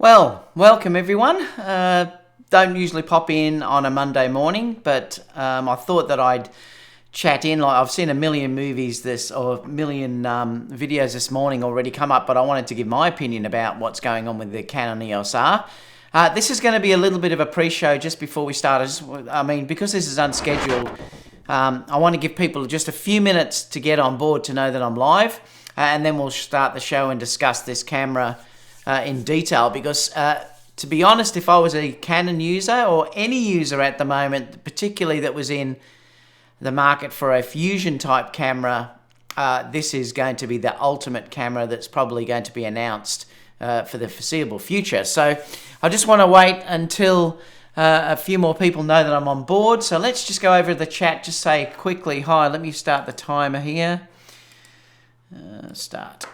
Well, welcome everyone. Don't usually pop in on a Monday morning, but I thought that I'd chat in. Like I've seen a million movies or a million videos this morning already come up, but I wanted to give my opinion about what's going on with the Canon EOS R. This is going to be a little bit of a pre-show just before we start. Because this is unscheduled, I want to give people just a few minutes to get on board to know that I'm live, and then we'll start the show and discuss this camera in detail, because to be honest, if I was a Canon user or any user at the moment, particularly that was in the market for a fusion type camera, this is going to be the ultimate camera that's probably going to be announced for the foreseeable future. So I just want to wait until a few more people know that I'm on board. So let's just go over the chat, just say quickly hi. Let me start the timer here. Start.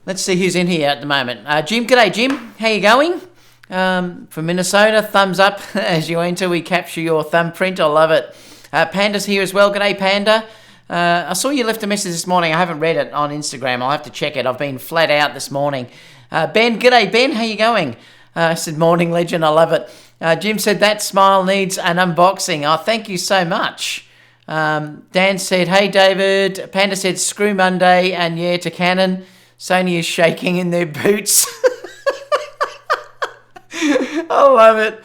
Let's see who's in here at the moment. Jim, g'day Jim. How you going? From Minnesota, thumbs up as you enter. We capture your thumbprint. I love it. Panda's here as well. G'day Panda. I saw you left a message this morning. I haven't read it on Instagram. I'll have to check it. I've been flat out this morning. Ben, g'day Ben. How you going? I said morning legend. I love it. Jim said that smile needs an unboxing. Oh, thank you so much. Dan said, hey David. Panda said, screw Monday, and yeah to Canon. Sony is shaking in their boots. I love it.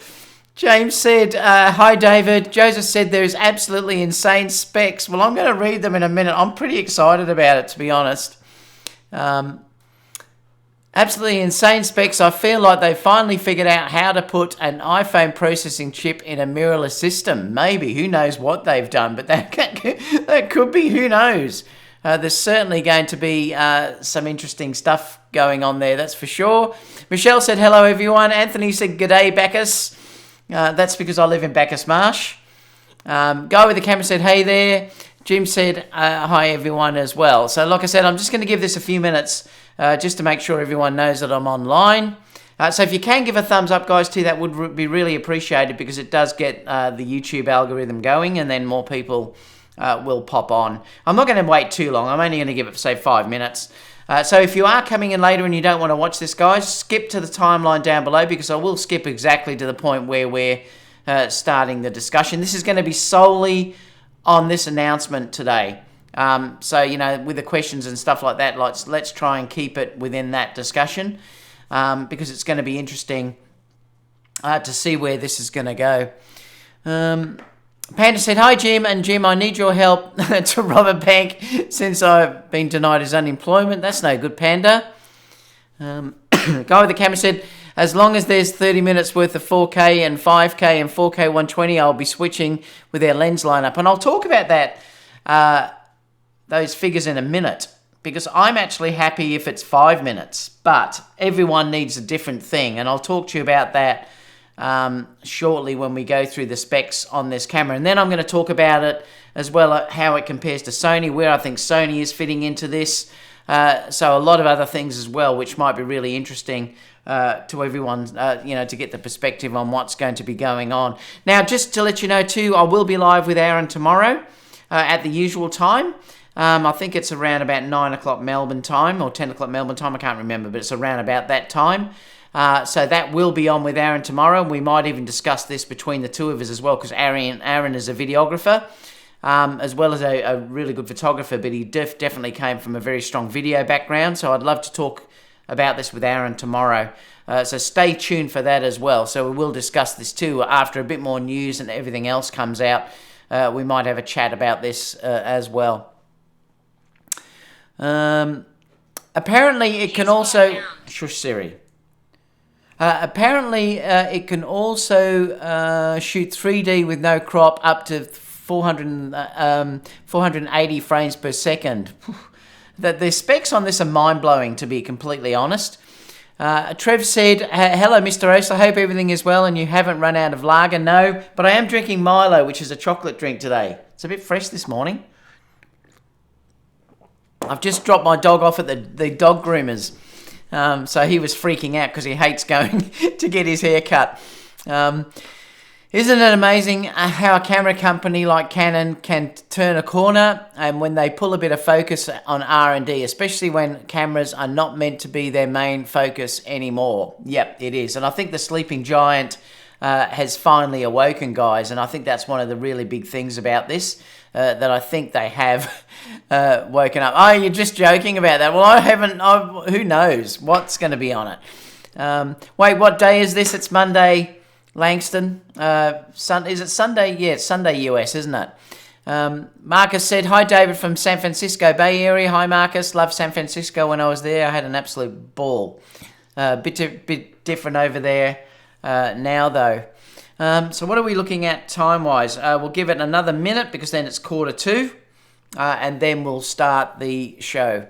James said, hi David. Joseph said there is absolutely insane specs. Well, I'm going to read them in a minute. I'm pretty excited about it, to be honest. Absolutely insane specs. I feel like they finally figured out how to put an iPhone processing chip in a mirrorless system. Maybe. Who knows what they've done, but that could be. Who knows? There's certainly going to be some interesting stuff going on there, that's for sure. Michelle said, hello, everyone. Anthony said, g'day, Bacchus. That's because I live in Bacchus Marsh. Guy with the camera said, hey there. Jim said, hi, everyone, as well. So, like I said, I'm just going to give this a few minutes just to make sure everyone knows that I'm online. So if you can give a thumbs up, guys, too, that would be really appreciated, because it does get the YouTube algorithm going, and then more people will pop on. I'm not going to wait too long. I'm only going to give it, say, 5 minutes. So if you are coming in later and you don't want to watch this, guys, skip to the timeline down below, because I will skip exactly to the point where we're starting the discussion. This is going to be solely on this announcement today. So, with the questions and stuff like that, let's try and keep it within that discussion, because it's going to be interesting to see where this is going to go. Panda said, hi Jim, and Jim, I need your help to rob a bank since I've been denied his unemployment. That's no good, Panda. Guy with the camera said, as long as there's 30 minutes worth of 4K and 5K and 4K 120, I'll be switching with our lens lineup. And I'll talk about that, those figures in a minute, because I'm actually happy if it's 5 minutes, but everyone needs a different thing. And I'll talk to you about that shortly when we go through the specs on this camera. And then I'm going to talk about it as well, how it compares to Sony, where I think Sony is fitting into this. So a lot of other things as well, which might be really interesting to everyone, to get the perspective on what's going to be going on. Now, just to let you know too, I will be live with Aaron tomorrow at the usual time. I think it's around about 9 o'clock Melbourne time or 10 o'clock Melbourne time. I can't remember, but it's around about that time. So that will be on with Aaron tomorrow. We might even discuss this between the two of us as well, because Aaron is a videographer, as well as a really good photographer, but he definitely came from a very strong video background. So I'd love to talk about this with Aaron tomorrow. So stay tuned for that as well. So we will discuss this too after a bit more news and everything else comes out. We might have a chat about this as well. Apparently it can also... Shush, Siri. Apparently it can also shoot 3D with no crop up to 480 frames per second. The specs on this are mind-blowing, to be completely honest. Trev said, hello Mr. Oast, I hope everything is well and you haven't run out of lager. No, but I am drinking Milo, which is a chocolate drink today. It's a bit fresh this morning. I've just dropped my dog off at the dog groomers. So he was freaking out because he hates going to get his hair cut. Isn't it amazing how a camera company like Canon can turn a corner, and when they pull a bit of focus on R&D, especially when cameras are not meant to be their main focus anymore? Yep, it is. And I think the sleeping giant has finally awoken, guys, and I think that's one of the really big things about this, that I think they have woken up. Oh, you're just joking about that. Well, I haven't. Who knows what's going to be on it? Wait, what day is this? It's Monday. Langston, is it Sunday? Yeah, it's Sunday US, isn't it? Marcus said, hi David from San Francisco Bay Area. Hi Marcus, loved San Francisco when I was there. I had an absolute ball. Bit different over there now though. So what are we looking at time-wise? We'll give it another minute because then it's 1:45, and then we'll start the show.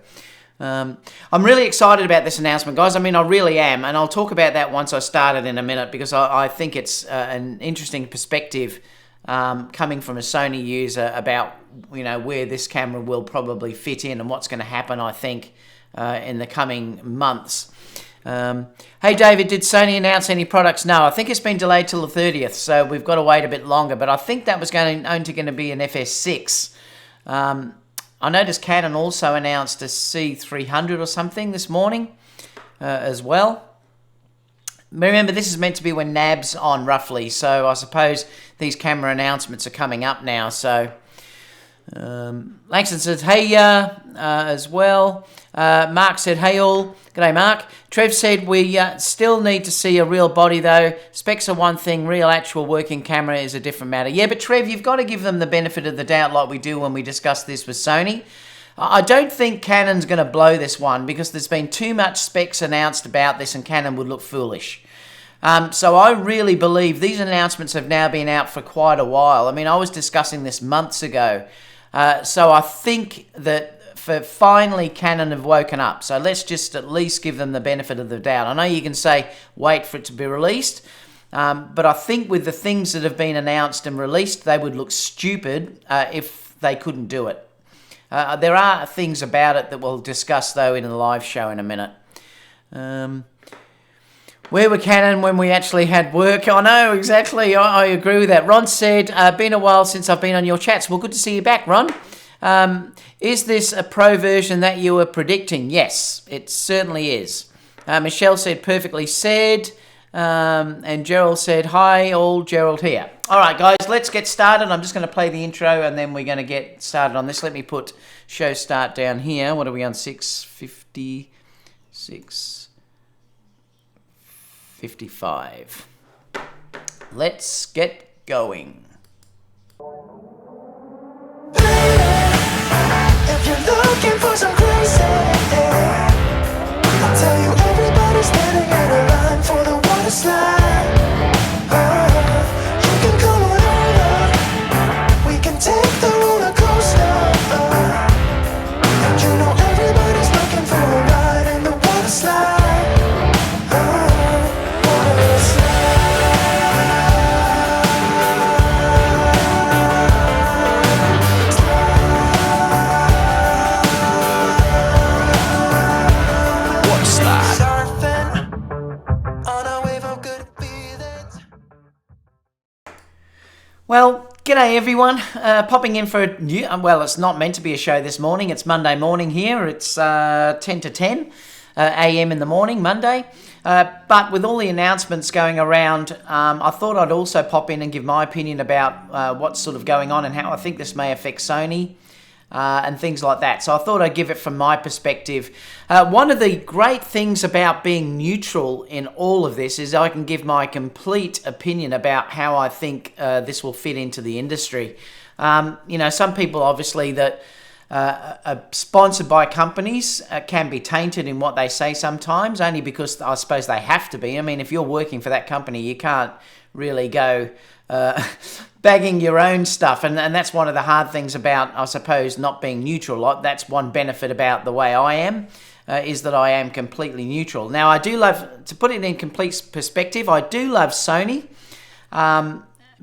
I'm really excited about this announcement, guys. I mean, I really am, and I'll talk about that once I start it in a minute, because I think it's an interesting perspective coming from a Sony user about, you know, where this camera will probably fit in and what's going to happen, I think, in the coming months. Hey, David, did Sony announce any products? No, I think it's been delayed till the 30th, so we've got to wait a bit longer, but I think that was only going to be an FS6. I noticed Canon also announced a C300 or something this morning as well. Remember, this is meant to be when NAB's on, roughly, so I suppose these camera announcements are coming up now. So Langston says, hey, as well. Mark said, hey all. G'day, Mark. Trev said, we still need to see a real body, though. Specs are one thing, real actual working camera is a different matter. Yeah, but Trev, you've got to give them the benefit of the doubt like we do when we discuss this with Sony. I don't think Canon's going to blow this one because there's been too much specs announced about this and Canon would look foolish. So I really believe these announcements have now been out for quite a while. I mean, I was discussing this months ago. So I think that finally Canon have woken up. So let's just at least give them the benefit of the doubt. I know you can say, wait for it to be released. But I think with the things that have been announced and released, they would look stupid if they couldn't do it. There are things about it that we'll discuss, though, in the live show in a minute. Where were Canon when we actually had work? I know, exactly. I agree with that. Ron said, been a while since I've been on your chats. Well, good to see you back, Ron. Is this a pro version that you were predicting? Yes, it certainly is. Michelle said, perfectly said. And Gerald said, hi all, Gerald here. All right, guys, let's get started. I'm just going to play the intro and then we're going to get started on this. Let me put show start down here. What are we on? 6:50, 6:55. Let's get going. If you're looking for some crazy, I'll tell you everybody's standing in a line for the water slide. You can come on over, we can take the roller coaster. And you know everybody's looking for a ride in the water slide. Water slide. Well, g'day everyone. Popping in for a new, well, it's not meant to be a show this morning. It's Monday morning here. It's 10 to 10 a.m. in the morning, Monday. But with all the announcements going around, I thought I'd also pop in and give my opinion about what's sort of going on and how I think this may affect Sony and things like that. So I thought I'd give it from my perspective. One of the great things about being neutral in all of this is I can give my complete opinion about how I think this will fit into the industry. You know, some people obviously that are sponsored by companies can be tainted in what they say sometimes, only because I suppose they have to be. I mean, if you're working for that company, you can't really go bagging your own stuff, and that's one of the hard things about, I suppose, not being neutral. That's one benefit about the way I am, is that I am completely neutral. Now, I do love, to put it in complete perspective, I do love Sony,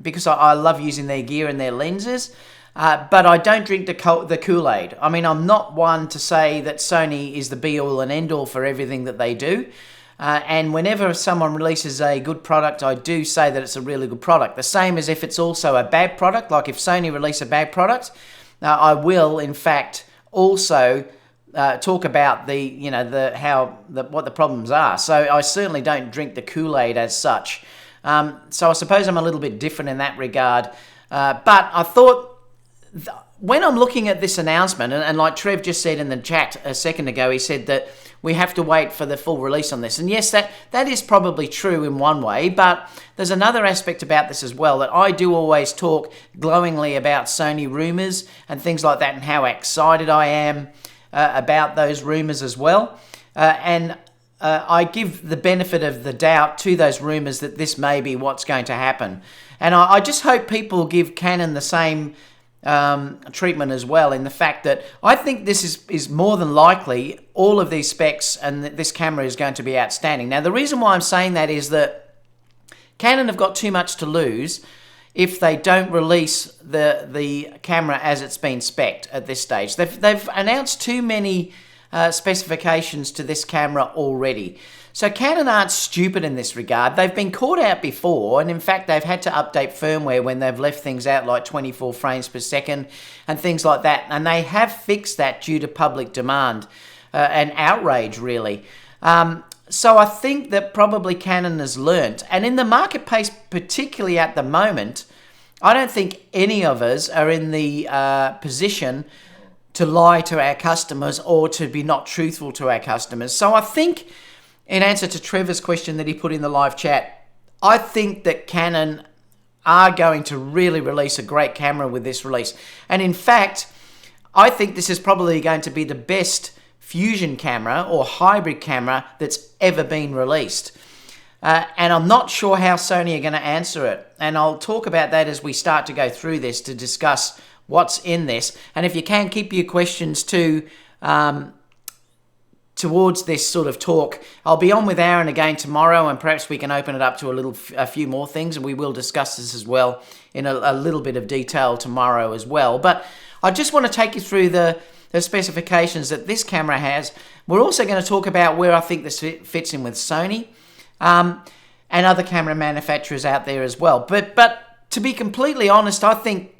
because I love using their gear and their lenses, but I don't drink the Kool-Aid. I mean, I'm not one to say that Sony is the be-all and end-all for everything that they do. And whenever someone releases a good product, I do say that it's a really good product. The same as if it's also a bad product. Like if Sony release a bad product, I will, in fact, also talk about what the problems are. So I certainly don't drink the Kool-Aid as such. So I suppose I'm a little bit different in that regard. But I thought when I'm looking at this announcement, and like Trev just said in the chat a second ago, he said that we have to wait for the full release on this. And yes, that is probably true in one way, but there's another aspect about this as well, that I do always talk glowingly about Sony rumors and things like that, and how excited I am about those rumors as well. And I give the benefit of the doubt to those rumors that this may be what's going to happen. And I just hope people give Canon the same treatment as well, in the fact that I think this is more than likely all of these specs and this camera is going to be outstanding. Now, the reason why I'm saying that is that Canon have got too much to lose if they don't release the camera as it's been spec'd at this stage. They've announced too many specifications to this camera already. So Canon aren't stupid in this regard. They've been caught out before, and in fact they've had to update firmware when they've left things out like 24 frames per second and things like that, and they have fixed that due to public demand and outrage, really. So I think that probably Canon has learnt, and in the marketplace, particularly at the moment, I don't think any of us are in the position to lie to our customers or to be not truthful to our customers. So I think, in answer to Trevor's question that he put in the live chat, I think that Canon are going to really release a great camera with this release. And in fact, I think this is probably going to be the best fusion camera or hybrid camera that's ever been released. And I'm not sure how Sony are going to answer it. And I'll talk about that as we start to go through this to discuss what's in this. And if you can, keep your questions towards this sort of talk. I'll be on with Aaron again tomorrow, and perhaps we can open it up to a few more things, and we will discuss this as well in a little bit of detail tomorrow as well. But I just want to take you through the specifications that this camera has. We're also going to talk about where I think this fits in with Sony and other camera manufacturers out there as well. But to be completely honest, I think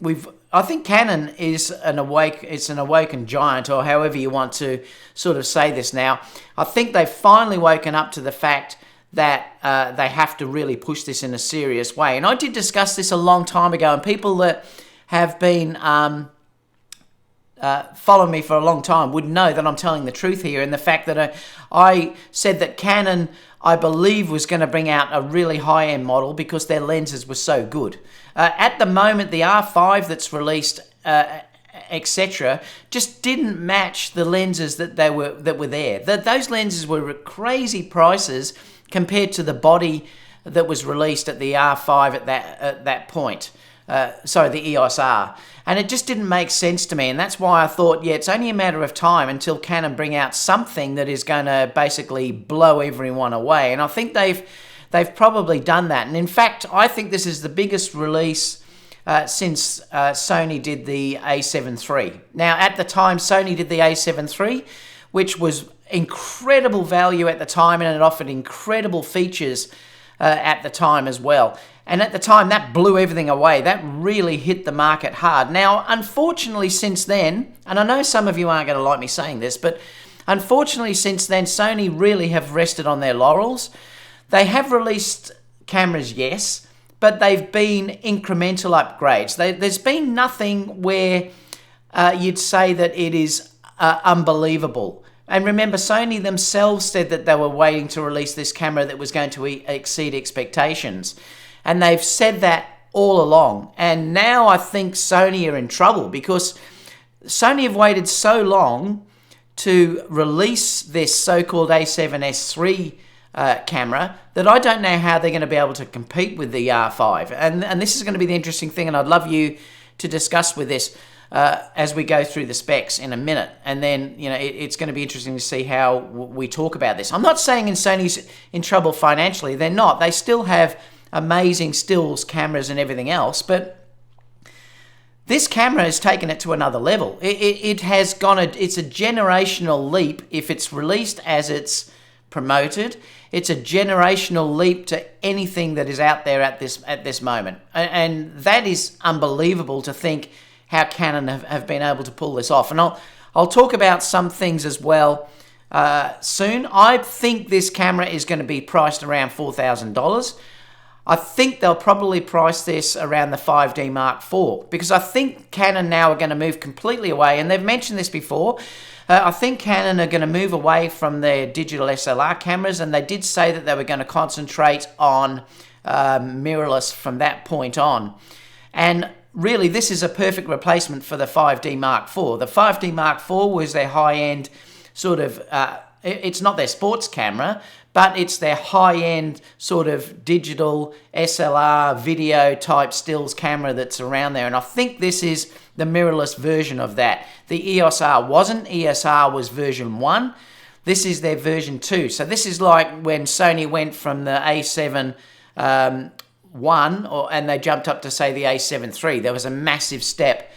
Canon is an awoken giant, or however you want to sort of say this now. I think they've finally woken up to the fact that they have to really push this in a serious way. And I did discuss this a long time ago, and people that have been following me for a long time would know that I'm telling the truth here, in the fact that I said that Canon, I believe, was going to bring out a really high-end model because their lenses were so good. At the moment, the R5 that's released, etc., just didn't match the lenses that were there. Those lenses were crazy prices compared to the body that was released at the R5 at that point. The EOS R. And it just didn't make sense to me, and that's why I thought, it's only a matter of time until Canon bring out something that is going to basically blow everyone away. And I think they've probably done that. And in fact, I think this is the biggest release since Sony did the A7 III. Now, at the time, Sony did the A7 III, which was incredible value at the time, and it offered incredible features at the time as well. And at the time, that blew everything away. That really hit the market hard. Now, unfortunately, since then, and I know some of you aren't going to like me saying this, but unfortunately, since then, Sony really have rested on their laurels. They have released cameras, yes, but they've been incremental upgrades. There's been nothing where you'd say that it is unbelievable. And remember, Sony themselves said that they were waiting to release this camera that was going to exceed expectations. And they've said that all along. And now I think Sony are in trouble, because Sony have waited so long to release this so-called A7S III camera that I don't know how they're going to be able to compete with the R5. And this is going to be the interesting thing, and I'd love you to discuss with this as we go through the specs in a minute. And then, it's going to be interesting to see how we talk about this. I'm not saying Sony's in trouble financially. They're not. They still have amazing stills, cameras, and everything else, but this camera has taken it to another level. It has gone. It's a generational leap if it's released as it's promoted. It's a generational leap to anything that is out there at this moment. And that is unbelievable to think how Canon have been able to pull this off. And I'll talk about some things as well soon. I think this camera is going to be priced around $4,000. I think they'll probably price this around the 5D Mark IV, because I think Canon now are going to move completely away, and they've mentioned this before. I think Canon are going to move away from their digital SLR cameras, and they did say that they were going to concentrate on mirrorless from that point on. And really, this is a perfect replacement for the 5D Mark IV. The 5D Mark IV was their high-end sort of, it's not their sports camera, but it's their high-end sort of digital SLR video type stills camera that's around there. And I think this is the mirrorless version of that. The EOS R wasn't. EOS R was version 1. This is their version 2. So this is like when Sony went from the A7 1 and they jumped up to, say, the A7 III. There was a massive step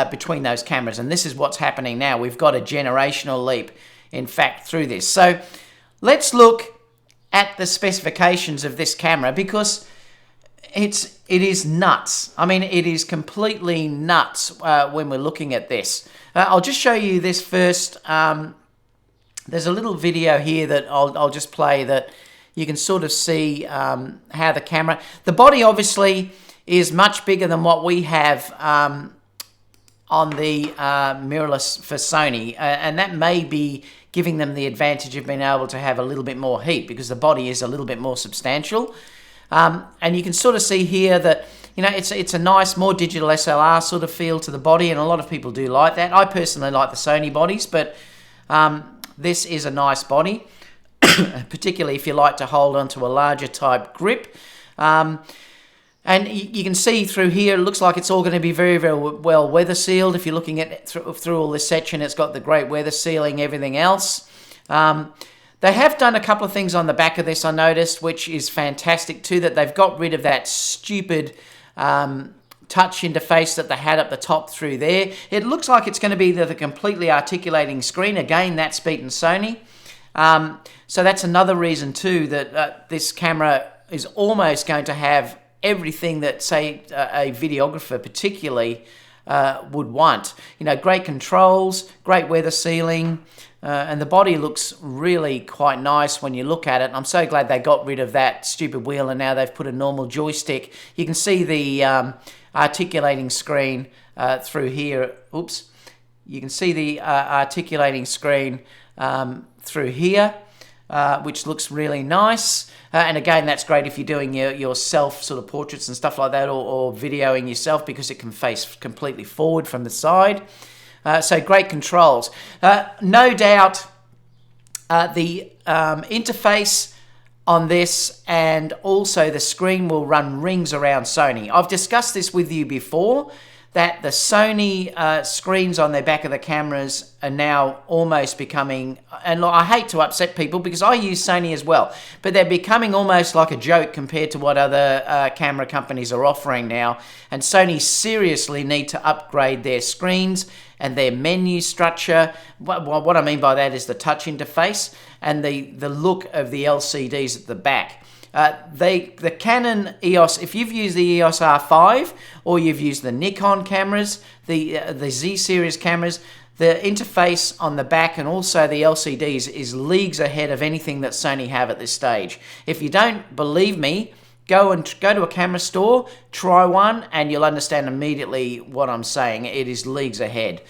between those cameras. And this is what's happening now. We've got a generational leap, in fact, through this. So let's look at the specifications of this camera, because it is nuts. I mean, it is completely nuts when we're looking at this. I'll just show you this first. There's a little video here that I'll just play that you can sort of see how the camera... The body obviously is much bigger than what we have on the mirrorless for Sony, and that may be giving them the advantage of being able to have a little bit more heat, because the body is a little bit more substantial. And you can sort of see here that, you know, it's a nice, more digital SLR sort of feel to the body, and a lot of people do like that. I personally like the Sony bodies, but this is a nice body, particularly if you like to hold onto a larger type grip. And you can see through here, it looks like it's all going to be very, very well weather sealed. If you're looking at through all this section, it's got the great weather sealing, everything else. They have done a couple of things on the back of this, I noticed, which is fantastic too, that they've got rid of that stupid touch interface that they had at the top through there. It looks like it's going to be the completely articulating screen. Again, that's beaten Sony. So that's another reason too that this camera is almost going to have everything that, say, a videographer particularly would want. You know, great controls, great weather sealing, and the body looks really quite nice when you look at it. And I'm so glad they got rid of that stupid wheel and now they've put a normal joystick. You can see the articulating screen through here. Oops. You can see the articulating screen through here, which looks really nice. And again, that's great if you're doing your self sort of portraits and stuff like that, or videoing yourself, because it can face completely forward from the side. So great controls. No doubt the interface on this and also the screen will run rings around Sony. I've discussed this with you before, that the Sony screens on their back of the cameras are now almost becoming, and look, I hate to upset people because I use Sony as well, but they're becoming almost like a joke compared to what other camera companies are offering now. And Sony seriously need to upgrade their screens and their menu structure. What I mean by that is the touch interface and the look of the LCDs at the back. The Canon EOS, if you've used the EOS R5 or you've used the Nikon cameras, the Z series cameras, the interface on the back and also the LCDs is leagues ahead of anything that Sony have at this stage. If you don't believe me, go to a camera store, try one, and you'll understand immediately what I'm saying. It is leagues ahead.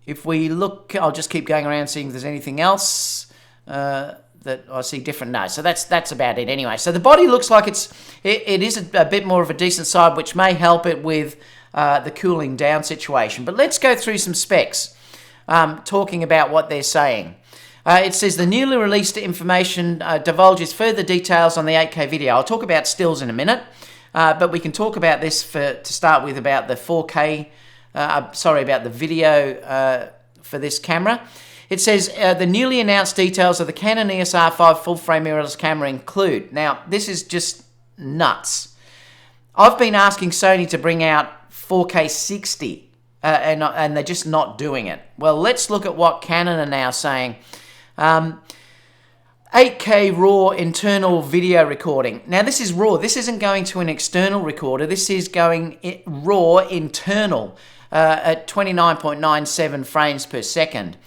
If we look, I'll just keep going around seeing if there's anything else that I see different. No, so that's about it anyway. So the body looks like it is a bit more of a decent side, which may help it with the cooling down situation. But let's go through some specs, talking about what they're saying. It says the newly released information divulges further details on the 8K video. I'll talk about stills in a minute, but we can talk about this to start with, about the 4K, about the video for this camera. It says the newly announced details of the Canon EOS R5 full-frame mirrorless camera include... Now, this is just nuts. I've been asking Sony to bring out 4K 60, and they're just not doing it. Well, let's look at what Canon are now saying. 8K RAW internal video recording. Now this is RAW. This isn't going to an external recorder. This is going RAW internal at 29.97 frames per second.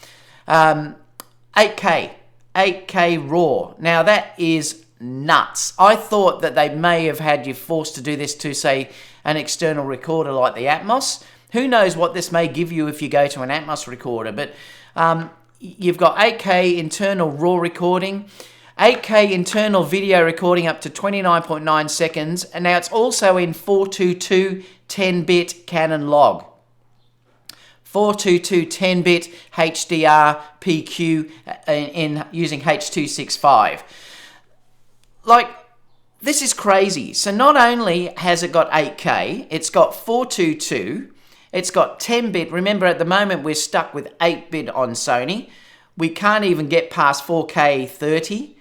8K RAW. Now that is nuts. I thought that they may have had you forced to do this to, say, an external recorder like the Atmos. Who knows what this may give you if you go to an Atmos recorder, but you've got 8K internal RAW recording, 8K internal video recording up to 29.9 seconds, and now it's also in 422 10-bit Canon log. 422 10-bit HDR PQ in using H.265. Like, this is crazy. So not only has it got 8K, it's got 422, it's got 10-bit. Remember, at the moment, we're stuck with 8-bit on Sony. We can't even get past 4K 30.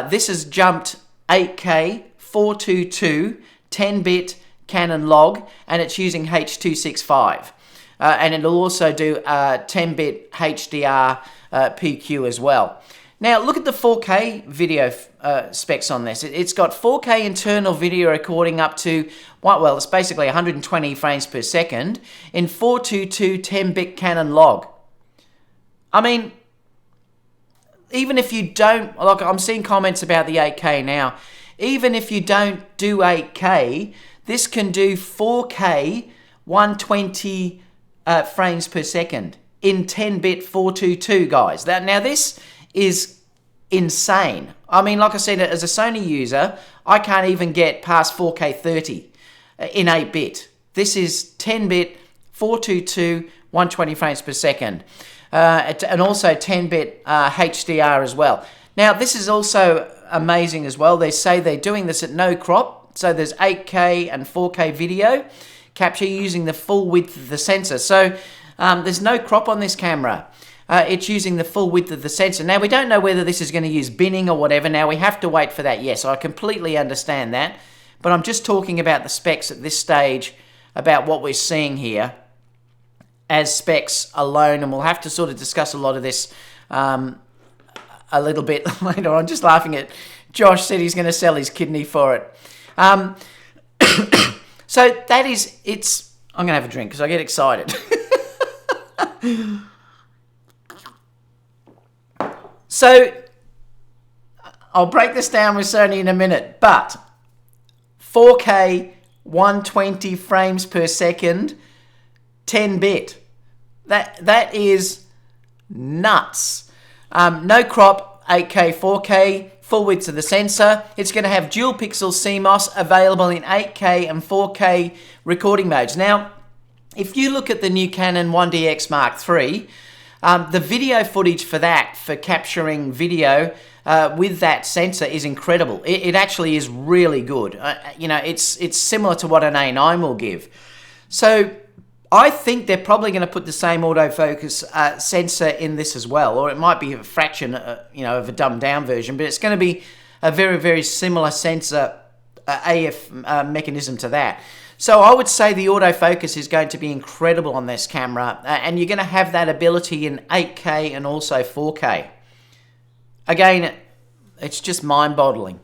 This has jumped 8K, 422, 10-bit Canon log, and it's using H.265. And it'll also do 10-bit HDR PQ as well. Now, look at the 4K video specs on this. It's got 4K internal video recording up to, well, it's basically 120 frames per second in 422 10-bit Canon log. I mean, even if you don't, like, I'm seeing comments about the 8K now, even if you don't do 8K, this can do 4K 120 frames per second in 10-bit 422, guys. Now this is insane. I mean, like I said, as a Sony user, I can't even get past 4K 30 in 8-bit. This is 10-bit 422 120 frames per second, and also 10-bit HDR as well. Now this is also amazing as well. They say they're doing this at no crop, so there's 8K and 4K video capture using the full width of the sensor. So there's no crop on this camera. It's using the full width of the sensor. Now, we don't know whether this is going to use binning or whatever. Now, we have to wait for that. Yes, I completely understand that. But I'm just talking about the specs at this stage, about what we're seeing here as specs alone. And we'll have to sort of discuss a lot of this a little bit later on. Just laughing at Josh said he's going to sell his kidney for it. So that is, I'm going to have a drink because I get excited. So I'll break this down with Sony in a minute, but 4K 120 frames per second, 10-bit. That is nuts. No crop, 8K, 4K, full width of the sensor. It's going to have dual pixel CMOS available in 8K and 4K recording modes. Now, if you look at the new Canon 1DX Mark III, the video footage for that, for capturing video with that sensor, is incredible. It actually is really good. It's similar to what an A9 will give. So I think they're probably going to put the same autofocus sensor in this as well, or it might be a fraction, of a dumbed down version, but it's going to be a very, very similar sensor AF mechanism to that. So I would say the autofocus is going to be incredible on this camera, and you're going to have that ability in 8K and also 4K. Again, it's just mind-boggling.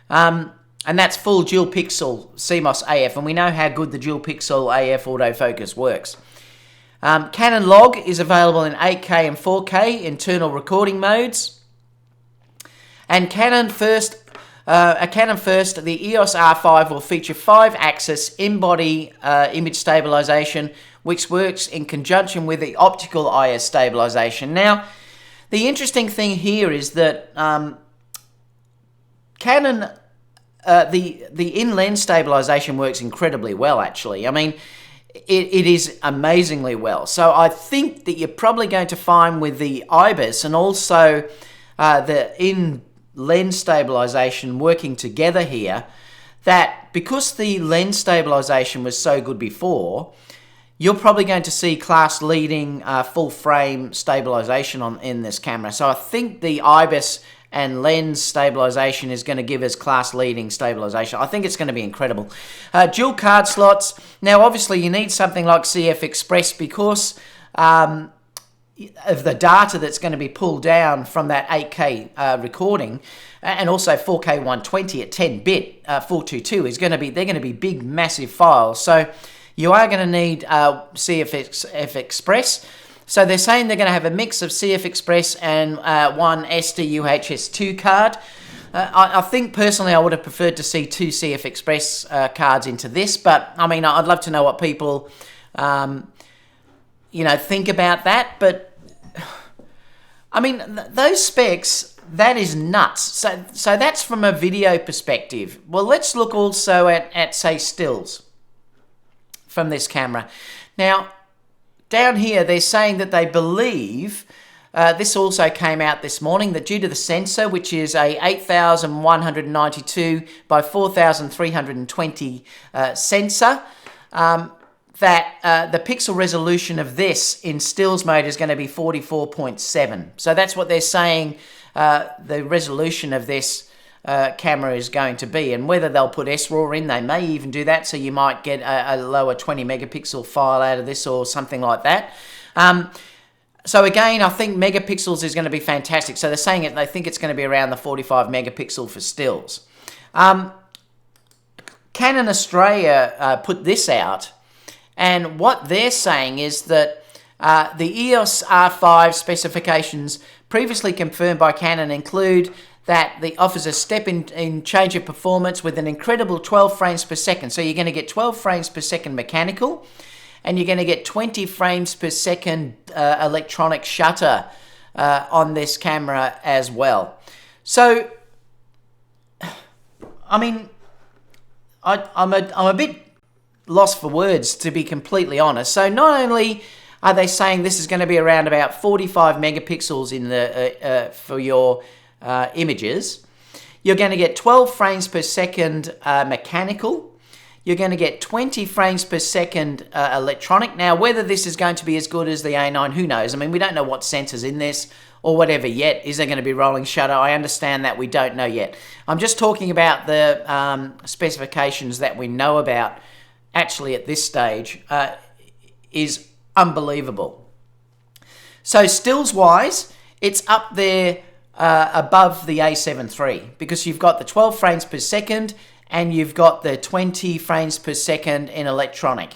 And that's full dual pixel CMOS AF, and we know how good the dual pixel AF autofocus works. Canon log is available in 8K and 4K internal recording modes. And Canon first, the EOS R5 will feature 5-axis in-body image stabilization, which works in conjunction with the optical IS stabilization. Now, the interesting thing here is that Canon, the in-lens stabilization works incredibly well, actually. I mean, it is amazingly well. So I think that you're probably going to find with the IBIS and also the in-lens stabilization working together here, that because the lens stabilization was so good before, you're probably going to see class-leading full frame stabilization in this camera. So I think the IBIS and lens stabilization is going to give us class-leading stabilization. I think it's going to be incredible. Dual card slots. Now, obviously, you need something like CF Express because of the data that's going to be pulled down from that 8K recording, and also 4K 120 at 10-bit 422 is going to be, they're going to be big, massive files. So you are going to need CF Express. So they're saying they're going to have a mix of CF Express and one SDUHS2 card. I think personally I would have preferred to see 2 CF Express cards into this, but I mean, I'd love to know what people think about that. But I mean, those specs, that is nuts. So that's from a video perspective. Well, let's look also at say stills from this camera. Now, down here, they're saying that they believe, this also came out this morning, that due to the sensor, which is a 8192 by 4320 sensor, that the pixel resolution of this in stills mode is going to be 44.7. So that's what they're saying the resolution of this camera is going to be. And whether they'll put SRAW in, they may even do that, so you might get a lower 20 megapixel file out of this or something like that. So again, I think megapixels is going to be fantastic. So they're saying they think it's going to be around the 45 megapixel for stills. Canon Australia put this out, and what they're saying is that the EOS R5 specifications previously confirmed by Canon include that it offers a step in change of performance with an incredible 12 frames per second. So you're going to get 12 frames per second mechanical, and you're going to get 20 frames per second electronic shutter on this camera as well. So, I mean, I'm a bit lost for words, to be completely honest. So not only are they saying this is going to be around about 45 megapixels in the for your images, you're going to get 12 frames per second mechanical. You're going to get 20 frames per second electronic. Now, whether this is going to be as good as the A9, who knows? I mean, we don't know what sensor's in this or whatever yet. Is there going to be rolling shutter? I understand that, we don't know yet. I'm just talking about the specifications that we know about actually at this stage is unbelievable. So stills-wise, it's up there above the A7 III, because you've got the 12 frames per second and you've got the 20 frames per second in electronic.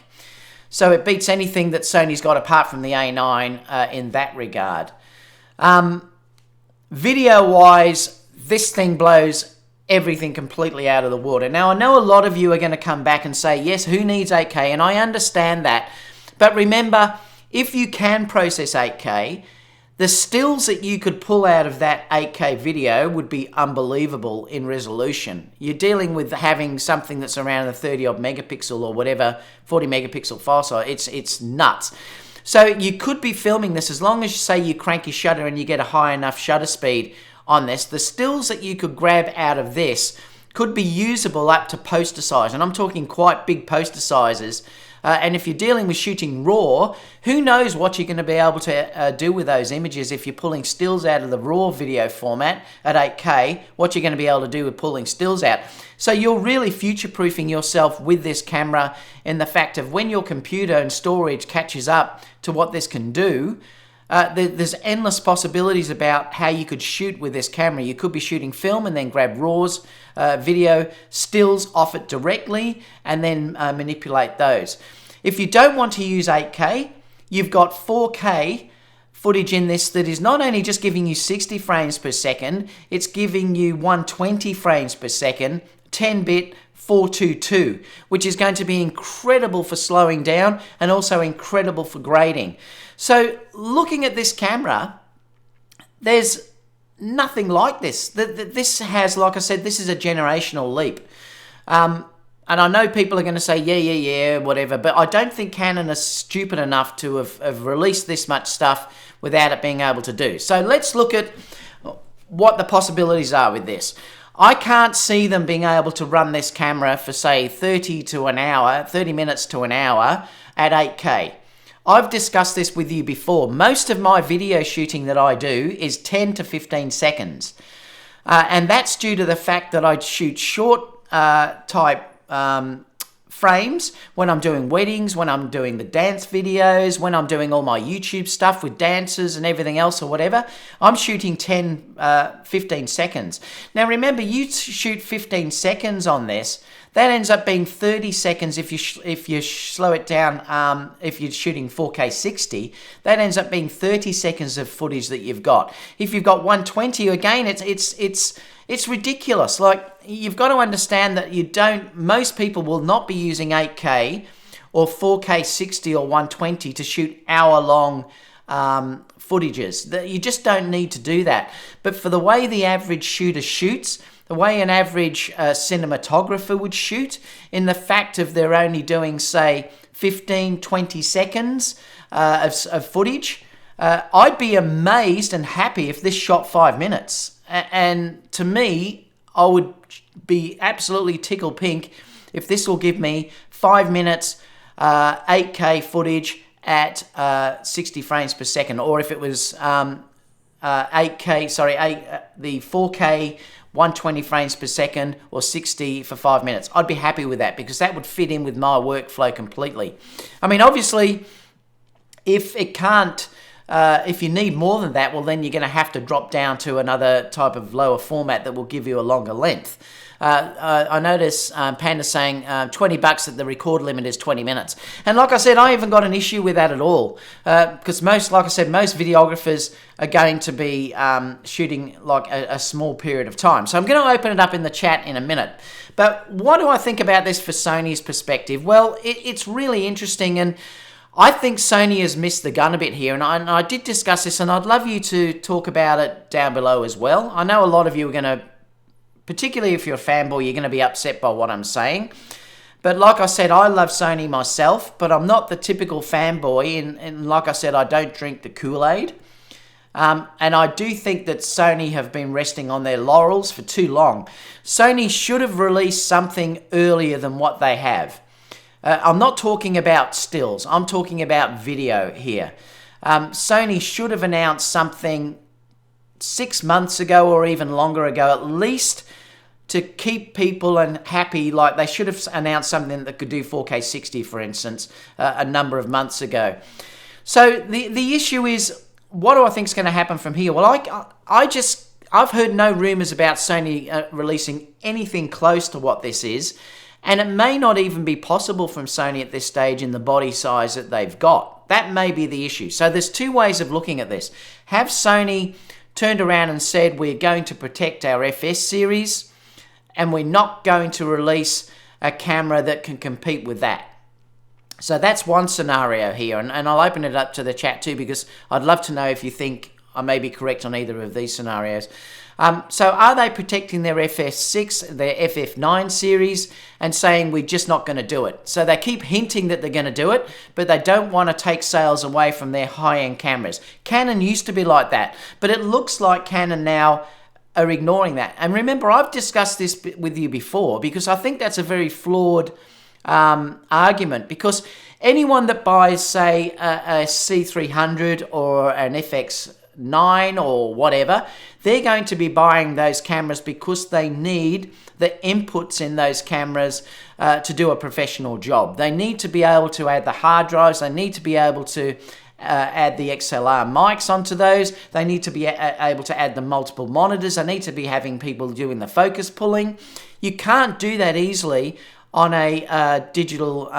So it beats anything that Sony's got apart from the A9 in that regard. Video-wise, this thing blows everything completely out of the water. Now, I know a lot of you are going to come back and say, yes, who needs 8K? And I understand that. But remember, if you can process 8K, the stills that you could pull out of that 8K video would be unbelievable in resolution. You're dealing with having something that's around the 30-odd megapixel or whatever, 40 megapixel file size. It's nuts. So you could be filming this, as long as, say, you crank your shutter and you get a high enough shutter speed on this, the stills that you could grab out of this could be usable up to poster size. And I'm talking quite big poster sizes. And if you're dealing with shooting RAW, who knows what you're going to be able to do with those images if you're pulling stills out of the RAW video format at 8K, what you're going to be able to do with pulling stills out. So you're really future-proofing yourself with this camera in the fact of when your computer and storage catches up to what this can do, there's endless possibilities about how you could shoot with this camera. You could be shooting film and then grab RAWs, video, stills off it directly, and then manipulate those. If you don't want to use 8K, you've got 4K footage in this that is not only just giving you 60 frames per second, it's giving you 120 frames per second, 10-bit 422, which is going to be incredible for slowing down and also incredible for grading. So looking at this camera, there's nothing like this. This has, like I said, this is a generational leap. And I know people are going to say, yeah, whatever, but I don't think Canon is stupid enough to have released this much stuff without it being able to do. So let's look at what the possibilities are with this. I can't see them being able to run this camera for, say, 30 minutes to an hour at 8K. I've discussed this with you before. Most of my video shooting that I do is 10 to 15 seconds. And that's due to the fact that I shoot short type frames when I'm doing weddings, when I'm doing the dance videos, when I'm doing all my YouTube stuff with dancers and everything else or whatever. I'm shooting 15 seconds. Now remember, you shoot 15 seconds on this, that ends up being 30 seconds if you slow it down. If you're shooting 4K 60, that ends up being 30 seconds of footage that you've got. If you've got 120, again, it's ridiculous. Like, you've got to understand that most people will not be using 8K or 4K 60 or 120 to shoot hour-long footages. You just don't need to do that. But for the way the average shooter shoots, the way an average cinematographer would shoot, in the fact of they're only doing, say, 15, 20 seconds of footage, I'd be amazed and happy if this shot 5 minutes. And to me, I would be absolutely tickle pink if this will give me 5 minutes, 8K footage at 60 frames per second, or if it was 8K, sorry, the 4K 120 frames per second or 60 for 5 minutes. I'd be happy with that because that would fit in with my workflow completely. I mean, obviously, if it can't, if you need more than that, well, then you're going to have to drop down to another type of lower format that will give you a longer length. I notice Panda saying $20 that the record limit is 20 minutes. And like I said, I haven't got an issue with that at all. Because most videographers are going to be shooting like a small period of time. So I'm going to open it up in the chat in a minute. But what do I think about this for Sony's perspective? Well, it's really interesting, and I think Sony has missed the gun a bit here, and I did discuss this, and I'd love you to talk about it down below as well. I know a lot of you are going to, particularly if you're a fanboy, you're going to be upset by what I'm saying. But like I said, I love Sony myself, but I'm not the typical fanboy, and like I said, I don't drink the Kool-Aid. And I do think that Sony have been resting on their laurels for too long. Sony should have released something earlier than what they have. I'm not talking about stills. I'm talking about video here. Sony should have announced something 6 months ago or even longer ago, at least to keep people happy. Like, they should have announced something that could do 4K 60, for instance, a number of months ago. So the issue is, what do I think is going to happen from here? Well, I've heard no rumors about Sony releasing anything close to what this is. And it may not even be possible from Sony at this stage in the body size that they've got. That may be the issue. So there's two ways of looking at this. Have Sony turned around and said, we're going to protect our FS series and we're not going to release a camera that can compete with that. So that's one scenario here. And I'll open it up to the chat too, because I'd love to know if you think I may be correct on either of these scenarios. So are they protecting their FS6, their FF9 series, and saying we're just not going to do it? So they keep hinting that they're going to do it, but they don't want to take sales away from their high-end cameras. Canon used to be like that, but it looks like Canon now are ignoring that. And remember, I've discussed this with you before, because I think that's a very flawed argument, because anyone that buys, say, a C300 or an FX9 or whatever, they're going to be buying those cameras because they need the inputs in those cameras to do a professional job. They need to be able to add the hard drives. They need to be able to add the XLR mics onto those. They need to be able to add the multiple monitors. They need to be having people doing the focus pulling. You can't do that easily on a digital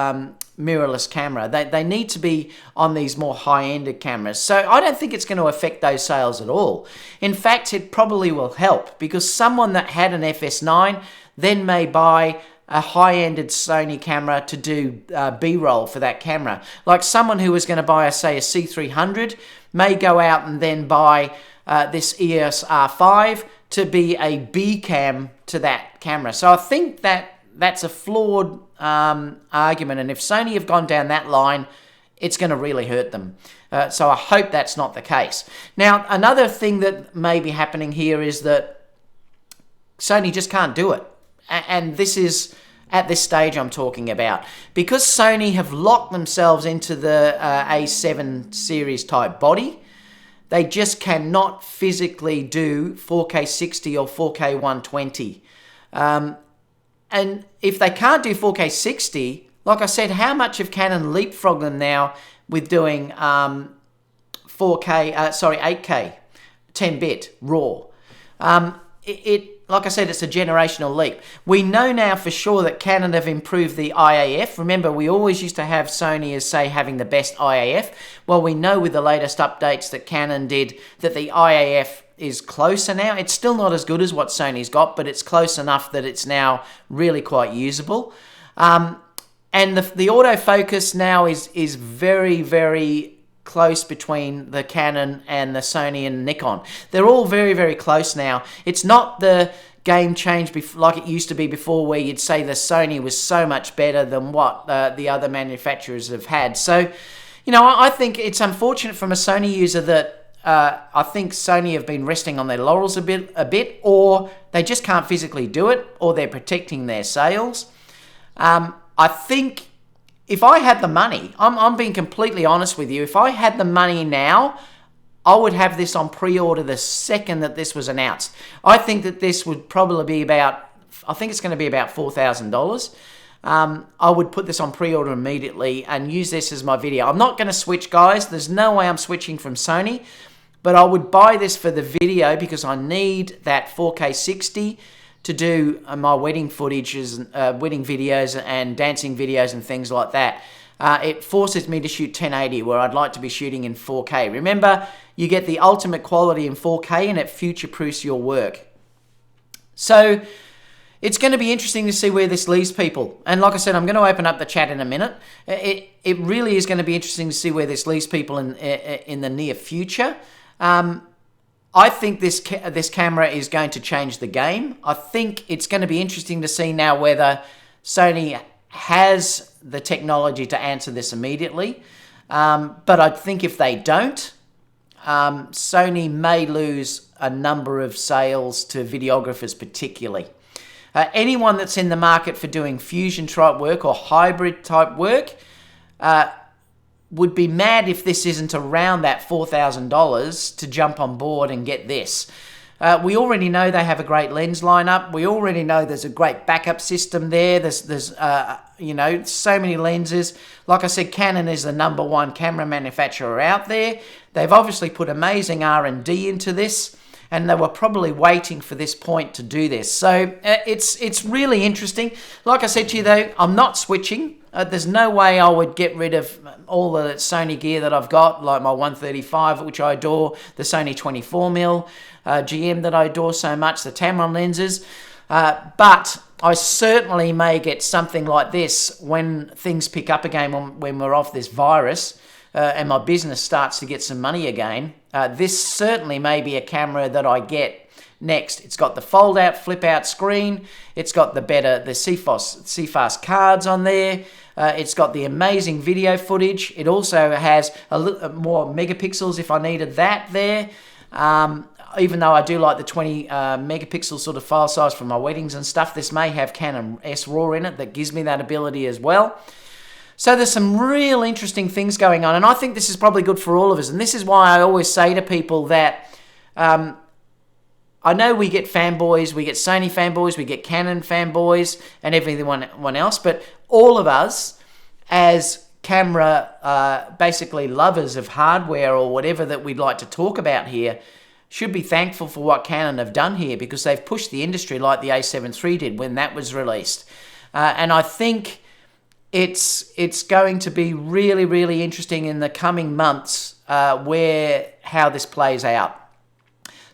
mirrorless camera. They need to be on these more high-ended cameras. So I don't think it's going to affect those sales at all. In fact, it probably will help, because someone that had an FS9 then may buy a high-ended Sony camera to do B-roll for that camera. Like someone who was going to buy, say, a C300 may go out and then buy this EOS R5 to be a B cam to that camera. So I think that's a flawed argument, and if Sony have gone down that line, it's going to really hurt them. So I hope that's not the case. Now, another thing that may be happening here is that Sony just can't do it. And this is at this stage I'm talking about. Because Sony have locked themselves into the A7 series type body, they just cannot physically do 4K 60 or 4K 120. And if they can't do 4K 60, like I said, how much have Canon leapfrogged them now with doing 8K, 10-bit RAW? Like I said, it's a generational leap. We know now for sure that Canon have improved the IAF. Remember, we always used to have Sony as, say, having the best IAF. Well, we know with the latest updates that Canon did that the IAF is closer now. It's still not as good as what Sony's got, but it's close enough that it's now really quite usable. And the autofocus now is very, very close between the Canon and the Sony and Nikon. They're all very, very close now. It's not the game change like it used to be before, where you'd say the Sony was so much better than what the other manufacturers have had. So, I think it's unfortunate from a Sony user that I think Sony have been resting on their laurels a bit, or they just can't physically do it, or they're protecting their sales. I think if I had the money, I'm being completely honest with you, if I had the money now, I would have this on pre-order the second that this was announced. I think that this would probably be about $4,000. I would put this on pre-order immediately and use this as my video. I'm not going to switch, guys. There's no way I'm switching from Sony, but I would buy this for the video because I need that 4K 60 to do my wedding footages, wedding videos and dancing videos and things like that. It forces me to shoot 1080 where I'd like to be shooting in 4K. Remember, you get the ultimate quality in 4K and it future-proofs your work. So it's going to be interesting to see where this leaves people. And like I said, I'm going to open up the chat in a minute. It really is going to be interesting to see where this leaves people in the near future. I think this camera is going to change the game. I think it's going to be interesting to see now whether Sony has the technology to answer this immediately. But I think if they don't, Sony may lose a number of sales to videographers particularly. Anyone that's in the market for doing fusion type work or hybrid type work would be mad if this isn't around that $4,000 to jump on board and get this. We already know they have a great lens lineup. We already know there's a great backup system there. There's so many lenses. Like I said, Canon is the #1 camera manufacturer out there. They've obviously put amazing R&D into this, and they were probably waiting for this point to do this. So it's really interesting. Like I said to you though, I'm not switching. There's no way I would get rid of all the Sony gear that I've got, like my 135, which I adore, the Sony 24mm GM that I adore so much, the Tamron lenses. But I certainly may get something like this when things pick up again, when we're off this virus and my business starts to get some money again. This certainly may be a camera that I get next. It's got the fold-out, flip-out screen. It's got the CFOS cards on there. It's got the amazing video footage. It also has a little more megapixels if I needed that there. Even though I do like the 20 megapixel sort of file size for my weddings and stuff, this may have Canon S RAW in it that gives me that ability as well. So there's some real interesting things going on, and I think this is probably good for all of us. And this is why I always say to people that I know we get fanboys, we get Sony fanboys, we get Canon fanboys, and everyone else, but all of us as camera basically lovers of hardware or whatever that we'd like to talk about here should be thankful for what Canon have done here, because they've pushed the industry like the A7 III did when that was released. And I think it's going to be really, really interesting in the coming months how this plays out.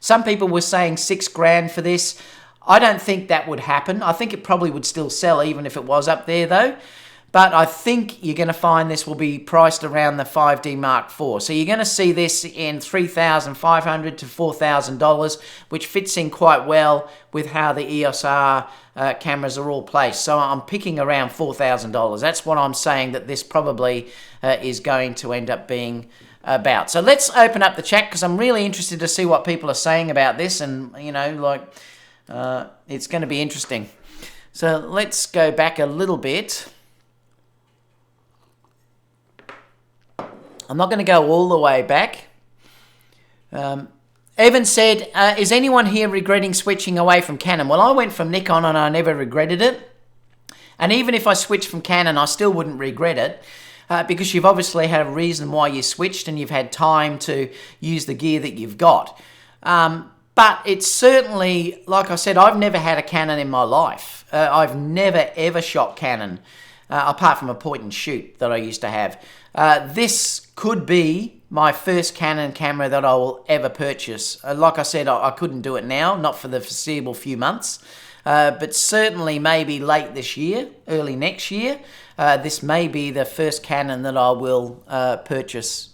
Some people were saying $6,000 for this. I don't think that would happen. I think it probably would still sell even if it was up there though. But I think you're going to find this will be priced around the 5D Mark IV. So you're going to see this in $3,500 to $4,000, which fits in quite well with how the EOS R cameras are all placed. So I'm picking around $4,000. That's what I'm saying that this probably is going to end up being about. So let's open up the chat because I'm really interested to see what people are saying about this, and it's going to be interesting. So let's go back a little bit. I'm not going to go all the way back. Evan said, is anyone here regretting switching away from Canon? Well, I went from Nikon and I never regretted it. And even if I switched from Canon, I still wouldn't regret it. Because you've obviously had a reason why you switched and you've had time to use the gear that you've got. But it's certainly, like I said, I've never had a Canon in my life. I've never ever shot Canon, apart from a point and shoot that I used to have. This could be my first Canon camera that I will ever purchase. Like I said, I couldn't do it now, not for the foreseeable few months. But certainly maybe late this year, early next year, this may be the first Canon that I will purchase.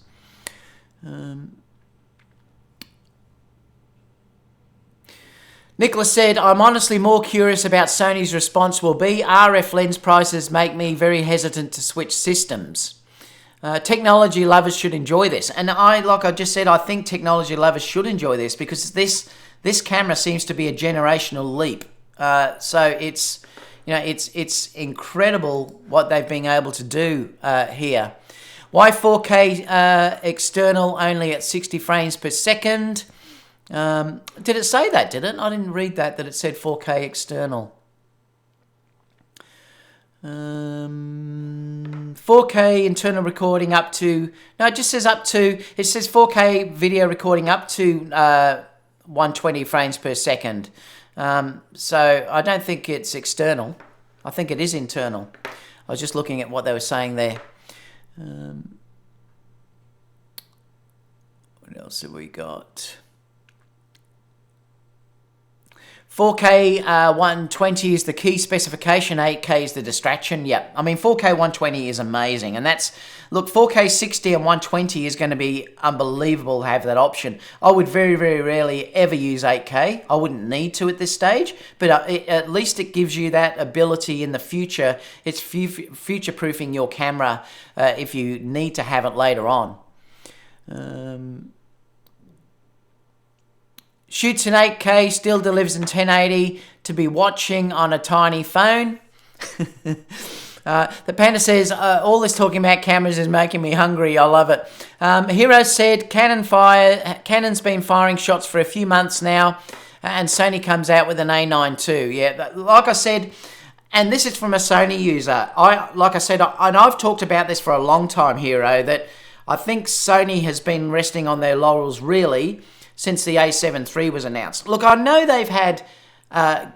Nicholas said, I'm honestly more curious about Sony's response will be. RF lens prices make me very hesitant to switch systems. Technology lovers should enjoy this. And like I just said, I think technology lovers should enjoy this because this camera seems to be a generational leap. So it's, you know, it's incredible what they've been able to do here. Why 4K external only at 60 frames per second? Did it say that, did it? I didn't read that it said 4K external. 4K internal recording up to, no, it just says up to, it says 4K video recording up to 120 frames per second. So I don't think it's external. I think it is internal. I was just looking at what they were saying there. What else have we got? 4K 120 is the key specification, 8K is the distraction. Yep, I mean 4K 120 is amazing, and that's, look, 4K 60 and 120 is going to be unbelievable to have that option. I would very, very rarely ever use 8K. I wouldn't need to at this stage, but at least it gives you that ability in the future. It's future-proofing your camera if you need to have it later on. Shoots in 8K, still delivers in 1080 to be watching on a tiny phone. The Panda says, all this talking about cameras is making me hungry. I love it. Hero said, Canon's been firing shots for a few months now, and Sony comes out with an A9 II. Yeah, like I said, and this is from a Sony user. Like I said, and I've talked about this for a long time, Hero, that I think Sony has been resting on their laurels, really, since the A7 III was announced. Look, I know they've had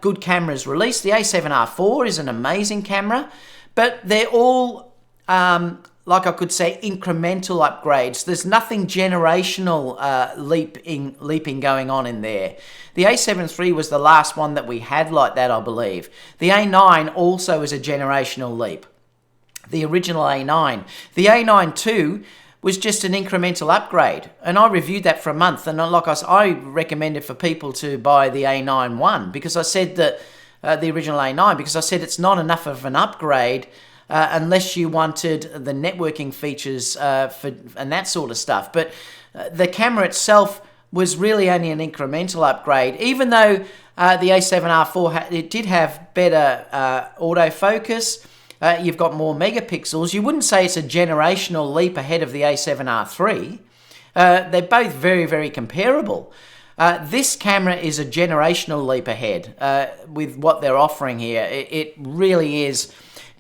good cameras released. The A7R4 is an amazing camera, but they're all, like I could say, incremental upgrades. There's nothing generational leaping going on in there. The A7 III was the last one that we had like that, I believe. The A9 also is a generational leap. The original A9. The A9 II was just an incremental upgrade, and I reviewed that for a month, and like I recommended for people to buy the A9 I, because I said that the original A9, because I said it's not enough of an upgrade unless you wanted the networking features and that sort of stuff. But the camera itself was really only an incremental upgrade, even though the A7R4 it did have better autofocus. You've got more megapixels. You wouldn't say it's a generational leap ahead of the A7R3. They're both very, very comparable. This camera is a generational leap ahead with what they're offering here. It really is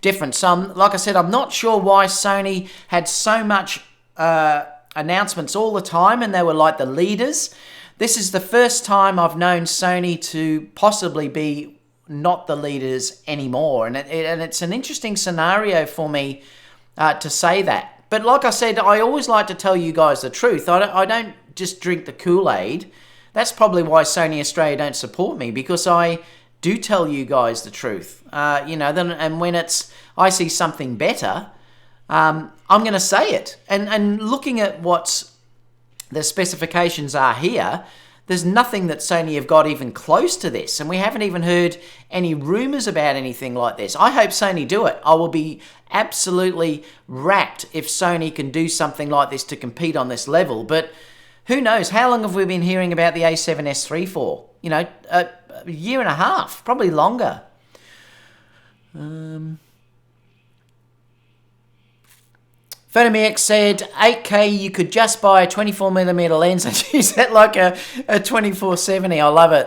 different. So, like I said, I'm not sure why Sony had so much announcements all the time, and they were like the leaders. This is the first time I've known Sony to possibly be not the leaders anymore, and it's an interesting scenario for me to say that. But like I said, I always like to tell you guys the truth. I don't just drink the Kool-Aid. That's probably why Sony Australia don't support me, because I do tell you guys the truth. You know, and when I see something better, I'm going to say it. And looking at what the specifications are here, there's nothing that Sony have got even close to this, and we haven't even heard any rumours about anything like this. I hope Sony do it. I will be absolutely rapt if Sony can do something like this to compete on this level, but who knows? How long have we been hearing about the A7S III for? You know, a year and a half, probably longer. PhotoMX said 8K you could just buy a 24mm lens and use that like a 2470. I love it.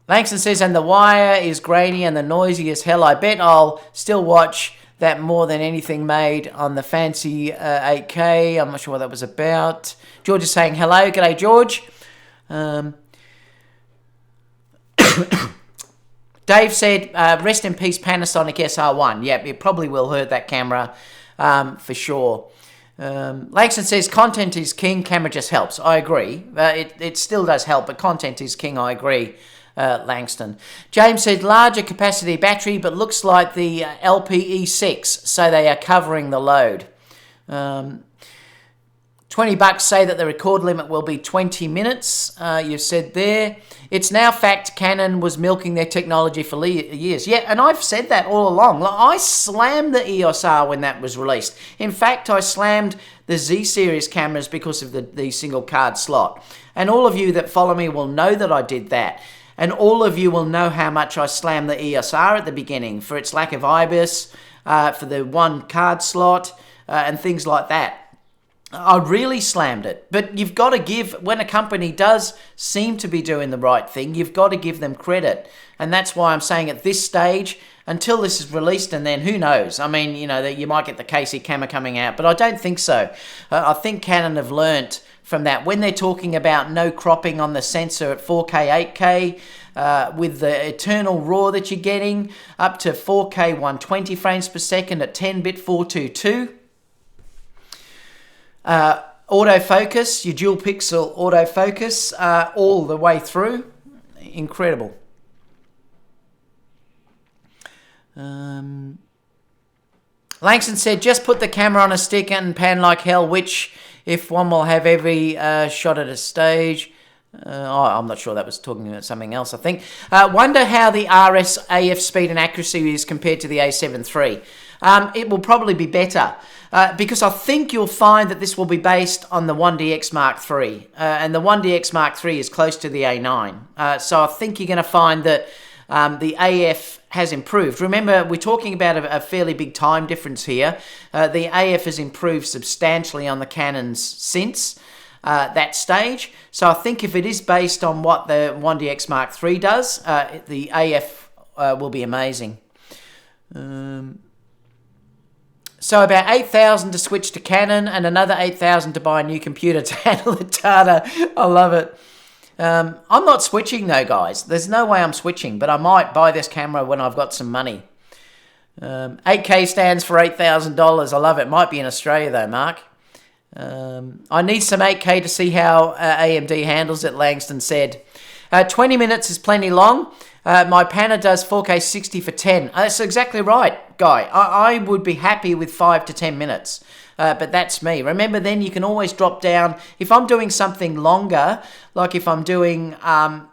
Langston says, and The Wire is grainy and the noisy as hell. I bet I'll still watch that more than anything made on the fancy 8K. I'm not sure what that was about. George is saying hello. G'day, George. Dave said, rest in peace, Panasonic SR1. Yep, it probably will hurt that camera for sure. Langston says, content is king, camera just helps. I agree. It still does help, but content is king. I agree, Langston. James said, larger capacity battery, but looks like the LPE6, so they are covering the load. $20 say that the record limit will be 20 minutes. You've said there. It's now fact Canon was milking their technology for years. Yeah, and I've said that all along. I slammed the EOS R when that was released. In fact, I slammed the Z series cameras because of the single card slot. And all of you that follow me will know that I did that. And all of you will know how much I slammed the EOS R at the beginning for its lack of IBIS, for the one card slot, and things like that. I really slammed it. But you've got to give, when a company does seem to be doing the right thing, you've got to give them credit. And that's why I'm saying at this stage, until this is released, and then who knows? I mean, you know, that you might get the KC camera coming out, but I don't think so. I think Canon have learnt from that. When they're talking about no cropping on the sensor at 4K, 8K, with the eternal RAW that you're getting, up to 4K 120 frames per second at 10-bit 422. Autofocus, your dual pixel autofocus, all the way through. Incredible. Langston said, just put the camera on a stick and pan like hell, which, if one will have every shot at a stage. I'm not sure, that was talking about something else, I think. Wonder how the RS AF speed and accuracy is compared to the A7 III. It will probably be better. Because I think you'll find that this will be based on the 1DX Mark III. And the 1DX Mark III is close to the A9. So I think you're going to find that the AF has improved. Remember, we're talking about a fairly big time difference here. The AF has improved substantially on the Canons since that stage. So I think if it is based on what the 1DX Mark III does, the AF will be amazing. So about $8,000 to switch to Canon and another $8,000 to buy a new computer to handle the data. I love it. I'm not switching though, guys. There's no way I'm switching, but I might buy this camera when I've got some money. 8K stands for $8,000. I love it. Might be in Australia though, Mark. I need some 8K to see how AMD handles it, Langston said. 20 minutes is plenty long. My Pana does 4K 60 for 10. That's exactly right, Guy. I would be happy with 5 to 10 minutes. But that's me. Remember, then you can always drop down. If I'm doing something longer, like if I'm doing,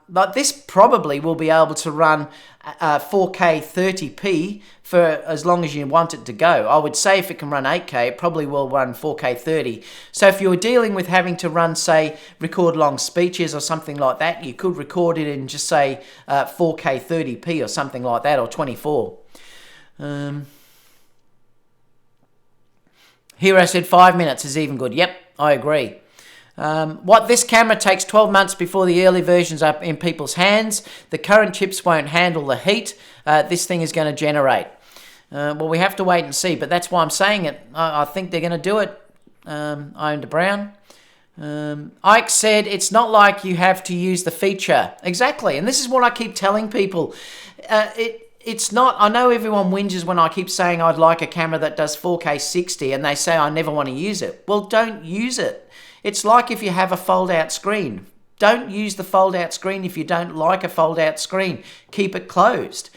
like this probably will be able to run 4K 30p for as long as you want it to go. I would say if it can run 8K, it probably will run 4K 30. So if you're dealing with having to run, say, record long speeches or something like that, you could record it in just say 4K 30p or something like that, or 24. Hero said 5 minutes is even good. Yep, I agree. What this camera takes 12 months before the early versions are in people's hands. The current chips won't handle the heat this thing is going to generate. Well, we have to wait and see, but that's why I'm saying it. I think they're going to do it. Iron to Brown. Ike said, it's not like you have to use the feature. Exactly, and this is what I keep telling people. It's not, I know everyone whinges when I keep saying I'd like a camera that does 4K 60 and they say I never want to use it. Well, don't use it. It's like if you have a fold-out screen. Don't use the fold-out screen if you don't like a fold-out screen. Keep it closed.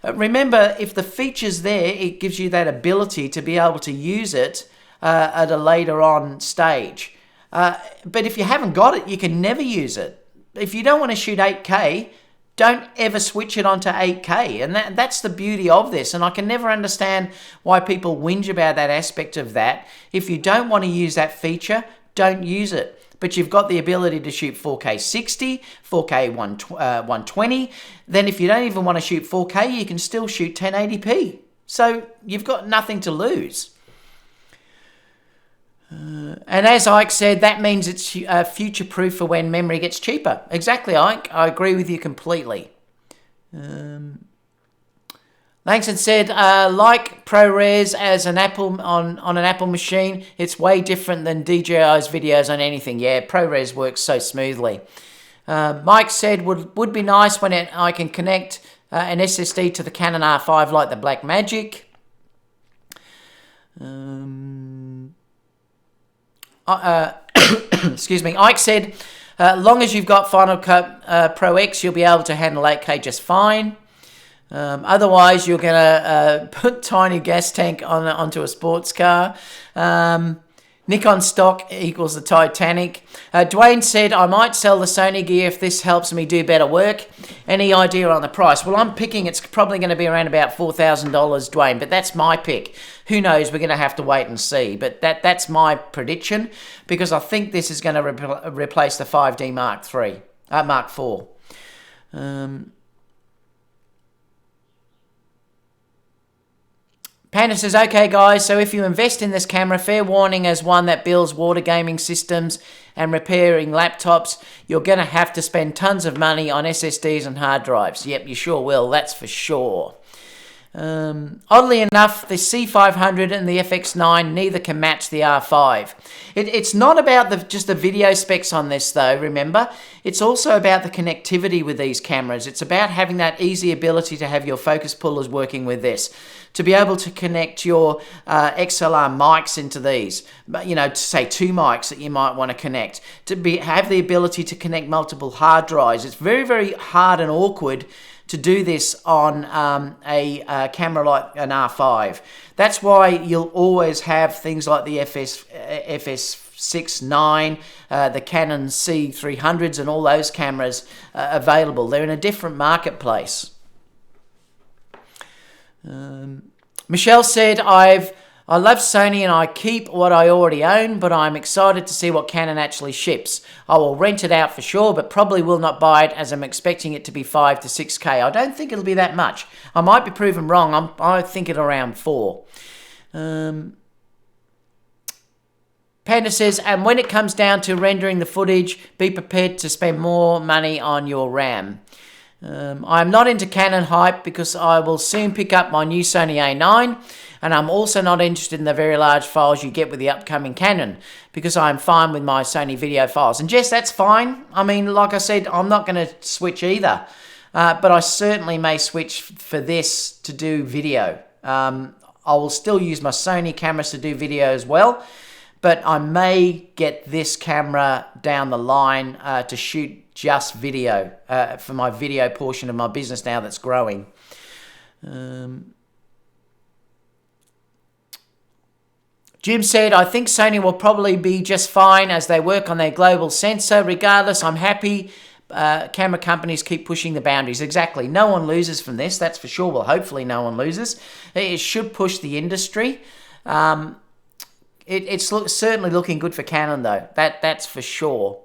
Remember, if the feature's there, it gives you that ability to be able to use it at a later on stage. But if you haven't got it, you can never use it. If you don't want to shoot 8K, don't ever switch it onto 8K. And that's the beauty of this. And I can never understand why people whinge about that aspect of that. If you don't want to use that feature, don't use it. But you've got the ability to shoot 4K 60, 4K 120. Then if you don't even want to shoot 4K, you can still shoot 1080p. So you've got nothing to lose. And as Ike said, that means it's future-proof for when memory gets cheaper. Exactly, Ike. I agree with you completely. Langston said, like ProRes as an Apple on an Apple machine, it's way different than DJI's videos on anything. Yeah, ProRes works so smoothly. Mike said, would be nice when I can connect an SSD to the Canon R5 like the Blackmagic. Excuse me. Ike said, long as you've got Final Cut Pro X, you'll be able to handle 8K just fine. Otherwise, you're going to put tiny gas tank onto a sports car. Nikon stock equals the Titanic. Dwayne said, I might sell the Sony gear if this helps me do better work. Any idea on the price? Well, I'm picking it's probably going to be around about $4,000, Dwayne, but that's my pick. Who knows? We're going to have to wait and see. But that's my prediction because I think this is going to replace the 5D Mark IV. Panda says, okay guys, so if you invest in this camera, fair warning as one that builds water gaming systems and repairing laptops, you're going to have to spend tons of money on SSDs and hard drives. Yep, you sure will, that's for sure. Oddly enough, the C500 and the FX9 neither can match the R5. It's not about just the video specs on this though, remember? It's also about the connectivity with these cameras. It's about having that easy ability to have your focus pullers working with this. To be able to connect your XLR mics into these, you know, to say 2 mics that you might want to connect. Have the ability to connect multiple hard drives. It's very, very hard and awkward to do this on a camera like an R5. That's why you'll always have things like the FS6-9, the Canon C300s and all those cameras available. They're in a different marketplace. Michelle said, I love Sony and I keep what I already own, but I'm excited to see what Canon actually ships. I will rent it out for sure, but probably will not buy it as I'm expecting it to be 5 to 6K. I don't think it'll be that much. I might be proven wrong. I think it around 4. Panda says, and when it comes down to rendering the footage, be prepared to spend more money on your RAM. I'm not into Canon hype because I will soon pick up my new Sony A9, and I'm also not interested in the very large files you get with the upcoming Canon because I'm fine with my Sony video files. And Jess, that's fine. I mean, like I said, I'm not going to switch either, but I certainly may switch for this to do video. I will still use my Sony cameras to do video as well, but I may get this camera down the line to shoot just video for my video portion of my business now that's growing. Jim said, I think Sony will probably be just fine as they work on their global sensor. Regardless, I'm happy camera companies keep pushing the boundaries. Exactly. No one loses from this, that's for sure. Well, hopefully no one loses. It should push the industry. It's certainly looking good for Canon, though. That's for sure.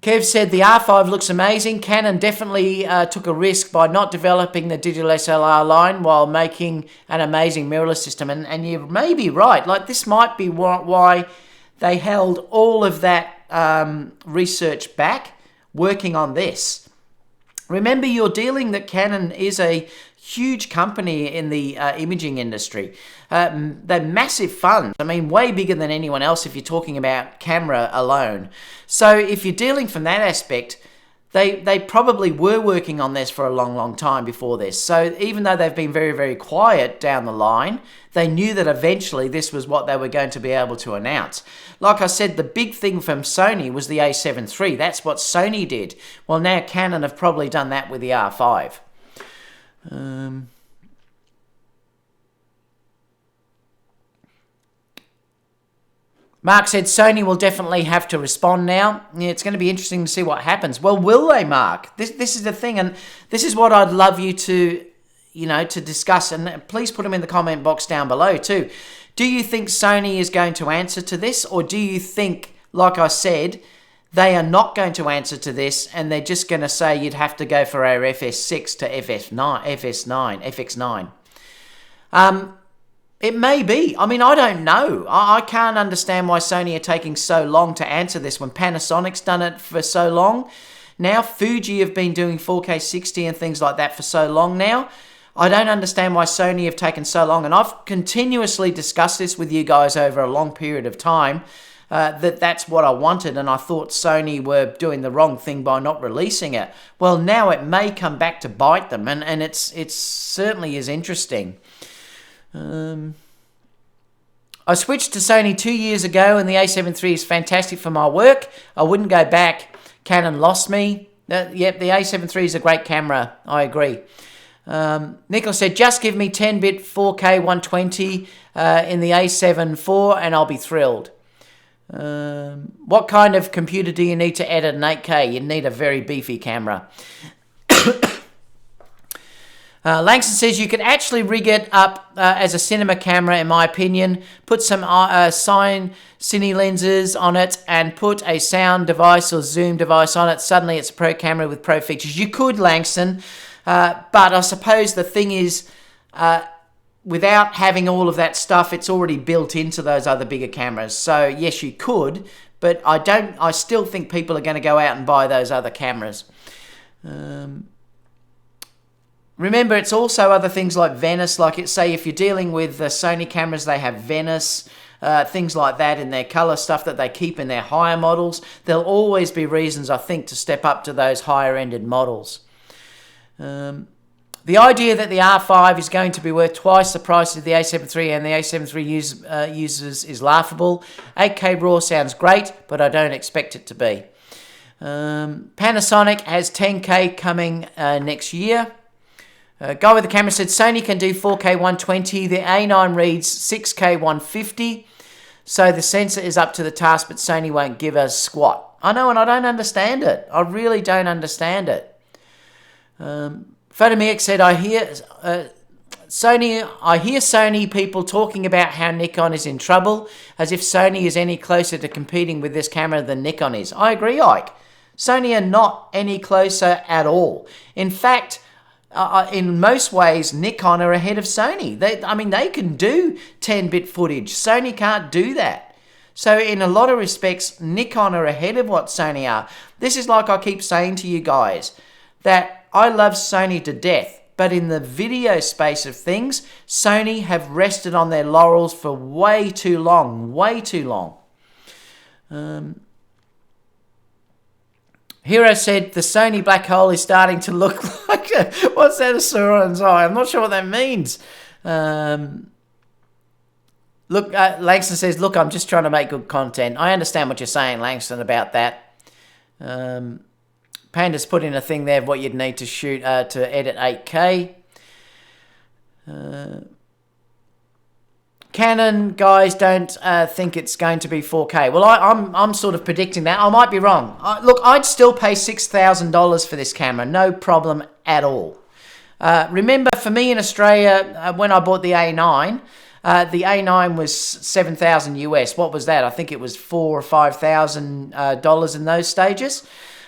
Kev said, the R5 looks amazing. Canon definitely took a risk by not developing the digital SLR line while making an amazing mirrorless system. And you may be right. Like, this might be why they held all of that research back working on this. Remember, you're dealing that Canon is a huge company in the imaging industry. They're massive funds. I mean, way bigger than anyone else if you're talking about camera alone. So if you're dealing from that aspect, they probably were working on this for a long, long time before this. So even though they've been very, very quiet down the line, they knew that eventually this was what they were going to be able to announce. Like I said, the big thing from Sony was the A7 III. That's what Sony did. Well, now Canon have probably done that with the R5. Mark said Sony will definitely have to respond now. Yeah, it's going to be interesting to see what happens. Well, will they, Mark? This is the thing, and this is what I'd love you to, to discuss. And please put them in the comment box down below too. Do you think Sony is going to answer to this, or do you think, like I said, they are not going to answer to this, and they're just going to say you'd have to go for our FS6 to FX9. It may be. I mean, I don't know. I can't understand why Sony are taking so long to answer this when Panasonic's done it for so long. now. Fuji have been doing 4K 60 and things like that for so long now. I don't understand why Sony have taken so long, and I've continuously discussed this with you guys over a long period of time, that's what I wanted, and I thought Sony were doing the wrong thing by not releasing it. Well, now it may come back to bite them, and it certainly is interesting. I switched to Sony 2 years ago, and the A7 III is fantastic for my work. I wouldn't go back. Canon lost me. Yep, the A7 III is a great camera. I agree. Nicholas said, just give me 10-bit 4K 120 in the A7 IV and I'll be thrilled. What kind of computer do you need to edit an 8K? You need a very beefy camera. Langston says you could actually rig it up as a cinema camera, in my opinion. Put some cine lenses on it and put a sound device or zoom device on it. Suddenly it's a pro camera with pro features. You could, Langston. But I suppose the thing is, without having all of that stuff, it's already built into those other bigger cameras. So yes, you could, but I still think people are going to go out and buy those other cameras. Remember, it's also other things like Venice, say if you're dealing with the Sony cameras, they have Venice, things like that in their color stuff that they keep in their higher models. There'll always be reasons, I think, to step up to those higher ended models. The idea that the R5 is going to be worth twice the price of the A7 III and the A7 III users is laughable. 8K RAW sounds great, but I don't expect it to be. Panasonic has 10K coming next year. Guy with the camera said Sony can do 4K 120. The A9 reads 6K 150. So the sensor is up to the task, but Sony won't give us squat. I know, and I don't understand it. I really don't understand it. Photomix said, I hear Sony people talking about how Nikon is in trouble, as if Sony is any closer to competing with this camera than Nikon is. I agree, Ike. Sony are not any closer at all. In fact, in most ways, Nikon are ahead of Sony. They can do 10-bit footage. Sony can't do that. So in a lot of respects, Nikon are ahead of what Sony are. This is like I keep saying to you guys, that I love Sony to death, but in the video space of things, Sony have rested on their laurels for way too long, way too long. Hero said the Sony black hole is starting to look like what's that, a Sauron's eye? I'm not sure what that means. Langston says, look, I'm just trying to make good content. I understand what you're saying, Langston, about that. Panda's put in a thing there of what you'd need to shoot to edit 8K. Canon guys don't think it's going to be 4K. Well, I'm sort of predicting that. I might be wrong. Look, I'd still pay $6,000 for this camera, no problem at all. Remember, for me in Australia, when I bought the A9 was $7,000 US. What was that? I think it was $4,000 or $5,000 in those stages.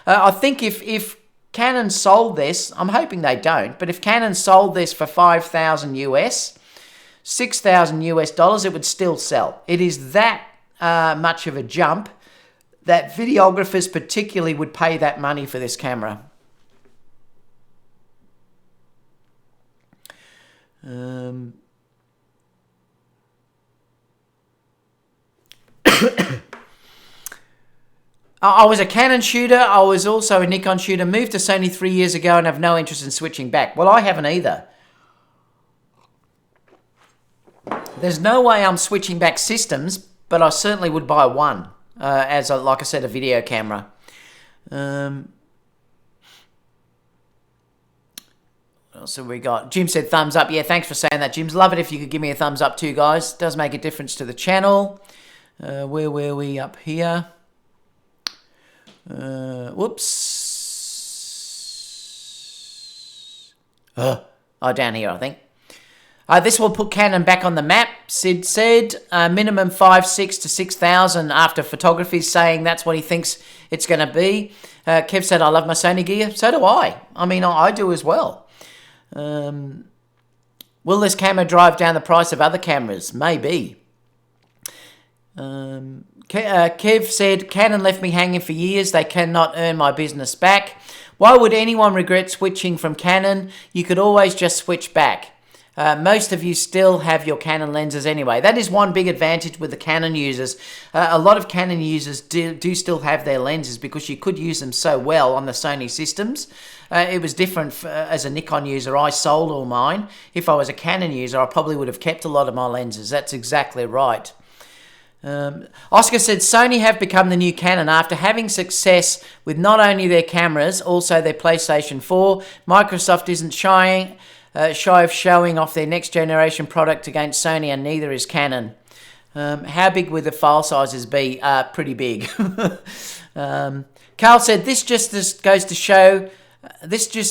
I think if Canon sold this, I'm hoping they don't, but if Canon sold this for $5,000 US, $6,000 US, it would still sell. It is that much of a jump that videographers particularly would pay that money for this camera. I was a Canon shooter. I was also a Nikon shooter. Moved to Sony 3 years ago and have no interest in switching back. Well, I haven't either. There's no way I'm switching back systems, but I certainly would buy one as, like I said, a video camera. What else have we got? Jim said thumbs up. Yeah, thanks for saying that, Jim. Love it if you could give me a thumbs up too, guys. It does make a difference to the channel. Where were we? Up here. Whoops. Down here, I think. This will put Canon back on the map, Sid said. Minimum 5,600 to 6,000 after photography, saying that's what he thinks it's going to be. Kev said, I love my Sony gear. So do I. I mean, I do as well. Will this camera drive down the price of other cameras? Maybe. Kev said, Canon left me hanging for years. They cannot earn my business back. Why would anyone regret switching from Canon? You could always just switch back. Most of you still have your Canon lenses anyway. That is one big advantage with the Canon users. A lot of Canon users do still have their lenses because you could use them so well on the Sony systems. It was different as a Nikon user. I sold all mine. If I was a Canon user, I probably would have kept a lot of my lenses. That's exactly right. Oscar said, Sony have become the new Canon after having success with not only their cameras, also their PlayStation 4. Microsoft isn't shy of showing off their next generation product against Sony, and neither is Canon. How big would the file sizes be? Pretty big. Carl said, this just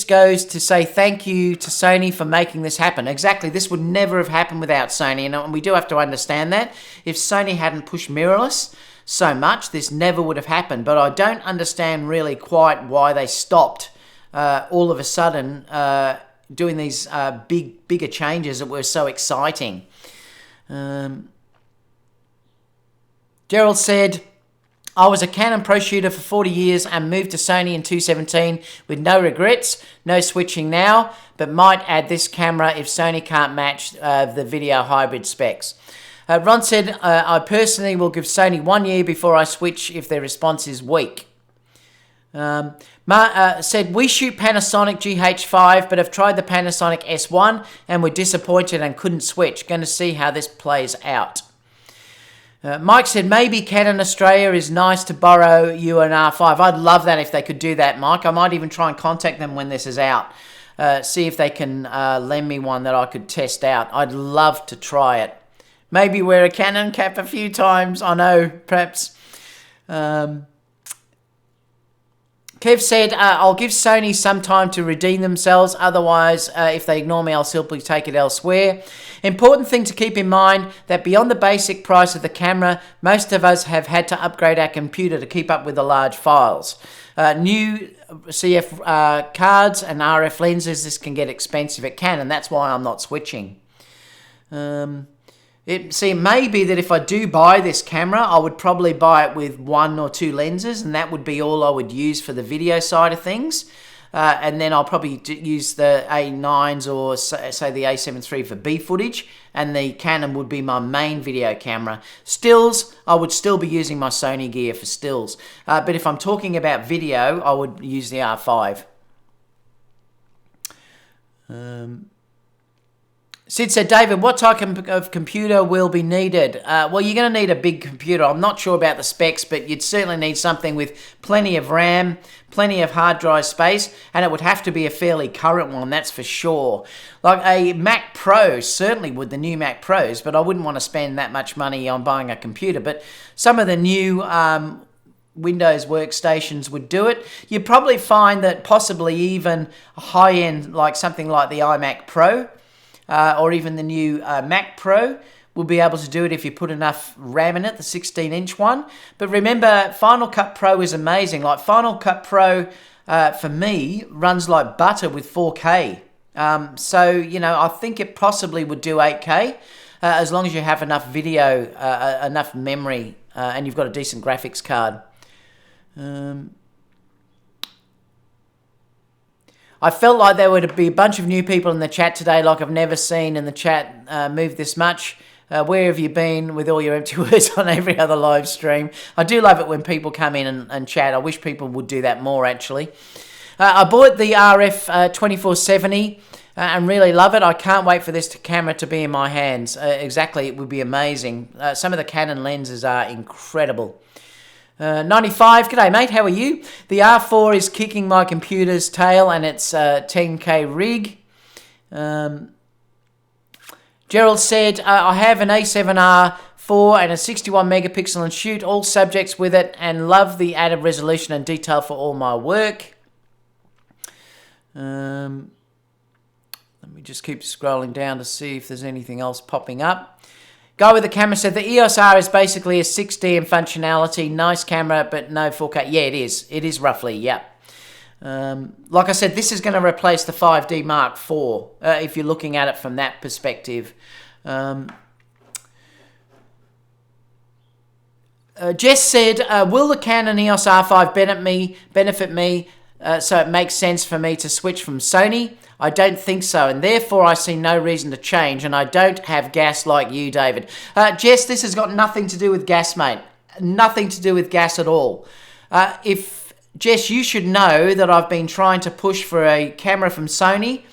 goes to say thank you to Sony for making this happen. Exactly, this would never have happened without Sony, and we do have to understand that. If Sony hadn't pushed mirrorless so much, this never would have happened. But I don't understand really quite why they stopped all of a sudden doing these bigger changes that were so exciting. Gerald said, I was a Canon pro shooter for 40 years and moved to Sony in 2017 with no regrets, no switching now, but might add this camera if Sony can't match the video hybrid specs. Ron said, I personally will give Sony 1 year before I switch if their response is weak. Said, we shoot Panasonic GH5, but have tried the Panasonic S1 and were disappointed and couldn't switch. Going to see how this plays out. Mike said, maybe Canon Australia is nice to borrow you an R5. I'd love that if they could do that, Mike. I might even try and contact them when this is out. See if they can lend me one that I could test out. I'd love to try it. Maybe wear a Canon cap a few times. I know, perhaps. Kev said, I'll give Sony some time to redeem themselves. Otherwise, if they ignore me, I'll simply take it elsewhere. Important thing to keep in mind that beyond the basic price of the camera, most of us have had to upgrade our computer to keep up with the large files. New CF cards and RF lenses, this can get expensive at Canon. That's why I'm not switching. It may be that if I do buy this camera, I would probably buy it with 1 or 2 lenses, and that would be all I would use for the video side of things. And then I'll probably use the A9s or say the A7 III for B footage, and the Canon would be my main video camera. Stills, I would still be using my Sony gear for stills. But if I'm talking about video, I would use the R5. Sid said, David, what type of computer will be needed? Well, you're going to need a big computer. I'm not sure about the specs, but you'd certainly need something with plenty of RAM, plenty of hard drive space, and it would have to be a fairly current one, that's for sure. Like a Mac Pro, certainly with the new Mac Pros, but I wouldn't want to spend that much money on buying a computer. But some of the new Windows workstations would do it. You'd probably find that possibly even a high-end, like something like the iMac Pro, or even the new Mac Pro will be able to do it if you put enough RAM in it, the 16-inch one. But remember, Final Cut Pro is amazing. Like Final Cut Pro, for me, runs like butter with 4K. So, you know, I think it possibly would do 8K as long as you have enough video, enough memory, and you've got a decent graphics card. I felt like there would be a bunch of new people in the chat today, like I've never seen in the chat move this much. Where have you been with all your empty words on every other live stream? I do love it when people come in and chat. I wish people would do that more, actually. I bought the RF 2470 and really love it. I can't wait for this camera to be in my hands. Exactly, it would be amazing. Some of the Canon lenses are incredible. 95, g'day mate, how are you? The R4 is kicking my computer's tail and it's a 10K rig. Gerald said, I have an A7R4 and a 61 megapixel and shoot all subjects with it and love the added resolution and detail for all my work. Let me just keep scrolling down to see if there's anything else popping up. Guy with the camera said the EOS R is basically a 6D in functionality. Nice camera, but no 4K. Yeah, it is. It is roughly, yeah. Like I said, this is going to replace the 5D Mark IV, if you're looking at it from that perspective. Jess said, will the Canon EOS R5 benefit me so it makes sense for me to switch from Sony? I don't think so, and therefore I see no reason to change, and I don't have gas like you, David. Jess, this has got nothing to do with gas, mate. Nothing to do with gas at all. Jess, you should know that I've been trying to push for a camera from Sony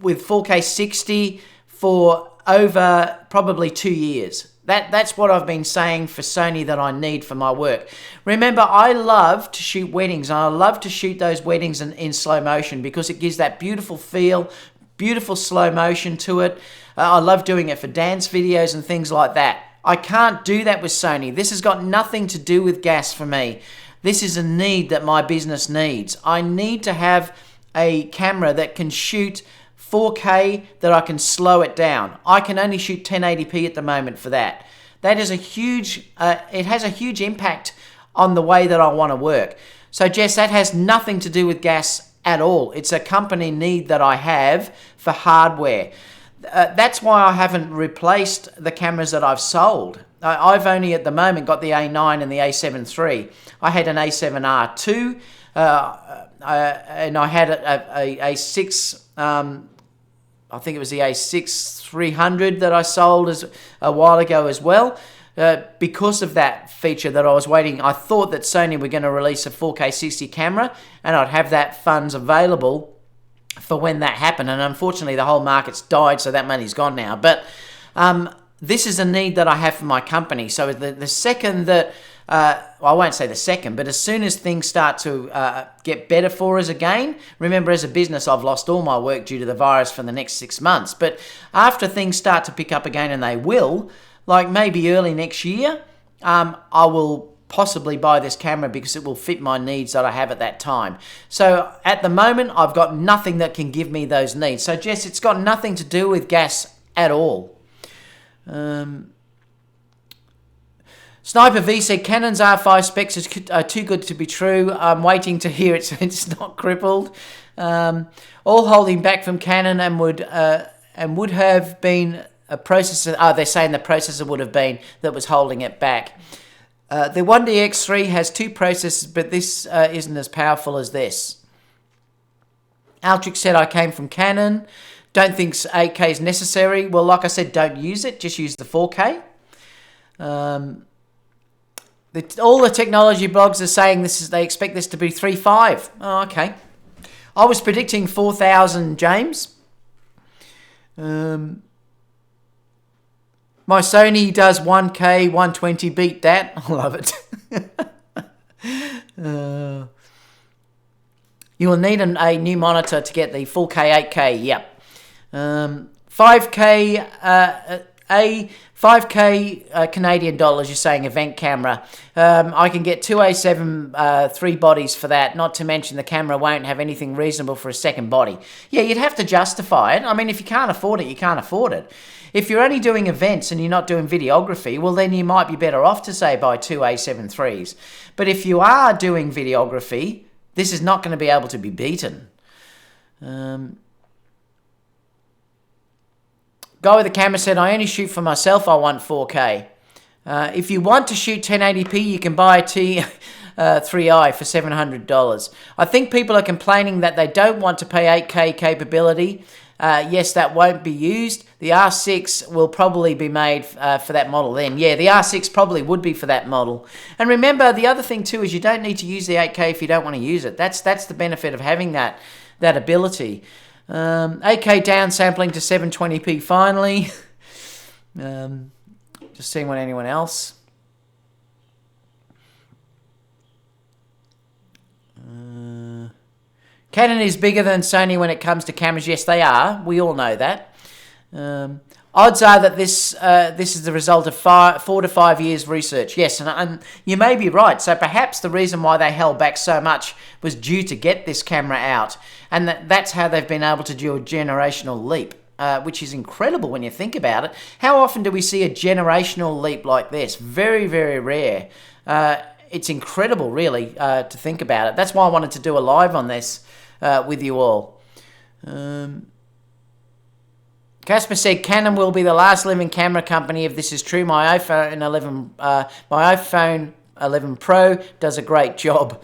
with 4K 60 for over probably 2 years. That's what I've been saying for Sony that I need for my work. Remember, I love to shoot weddings, and I love to shoot those weddings in slow motion because it gives that beautiful feel, beautiful slow motion to it. I love doing it for dance videos and things like that. I can't do that with Sony. This has got nothing to do with gas for me. This is a need that my business needs. I need to have a camera that can shoot 4K, that I can slow it down. I can only shoot 1080p at the moment for that. That is a huge, it has a huge impact on the way that I want to work. So Jess, that has nothing to do with gas at all. It's a company need that I have for hardware. That's why I haven't replaced the cameras that I've sold. I've only at the moment got the A9 and the A7 III. I had an A7R II, and I had a A6, I think it was the A6 300 that I sold a while ago as well. Because of that feature that I was waiting, I thought that Sony were going to release a 4K 60 camera and I'd have that funds available for when that happened. And unfortunately, the whole market's died, so that money's gone now. But this is a need that I have for my company. So the second that, well, I won't say the second, but as soon as things start to get better for us again, remember as a business, I've lost all my work due to the virus for the next 6 months. But after things start to pick up again, and they will, like maybe early next year, I will possibly buy this camera because it will fit my needs that I have at that time. So at the moment, I've got nothing that can give me those needs. So Jess, it's got nothing to do with gas at all. Sniper V said, Canon's R5 specs are too good to be true. I'm waiting to hear it's not crippled. All holding back from Canon and would have been a processor. They're saying the processor would have been that was holding it back. The 1DX3 has 2 processors, but this isn't as powerful as this. Altrix said, I came from Canon. Don't think 8K is necessary. Well, like I said, don't use it. Just use the 4K. All the technology blogs are saying they expect this to be 3.5. Oh, okay. I was predicting 4,000, James. My Sony does 1K, 120. Beat that. I love it. You will need a new monitor to get the 4K, 8K. Yep. 5K Canadian dollars, you're saying event camera. I can get 2 A7 3 bodies for that, not to mention the camera won't have anything reasonable for a second body. Yeah, you'd have to justify it. I mean, if you can't afford it, you can't afford it. If you're only doing events and you're not doing videography, well, then you might be better off to say buy 2 A7 IIIs. But if you are doing videography, this is not going to be able to be beaten. Guy with the camera said, I only shoot for myself, I want 4K. If you want to shoot 1080p, you can buy a T3i for $700. I think people are complaining that they don't want to pay 8K capability. Yes, that won't be used. The R6 will probably be made for that model then. Yeah, the R6 probably would be for that model. And remember, the other thing too is you don't need to use the 8K if you don't want to use it. That's the benefit of having that ability. 8K downsampling to 720p finally. Just seeing what anyone else. Canon is bigger than Sony when it comes to cameras. Yes, they are. We all know that. Odds are that this is the result of 4 to 5 years research. Yes, and you may be right. So perhaps the reason why they held back so much was due to get this camera out. And that's how they've been able to do a generational leap, which is incredible when you think about it. How often do we see a generational leap like this? Very, very rare. It's incredible, really, to think about it. That's why I wanted to do a live on this with you all. Casper said Canon will be the last living camera company if this is true. My iPhone 11 Pro does a great job.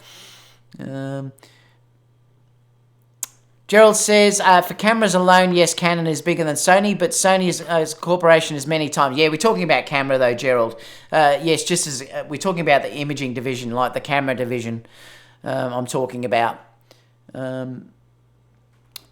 Gerald says, for cameras alone, yes, Canon is bigger than Sony, but Sony as a corporation is many times. Yeah, we're talking about camera though, Gerald. Yes, just as we're talking about the imaging division, like the camera division I'm talking about.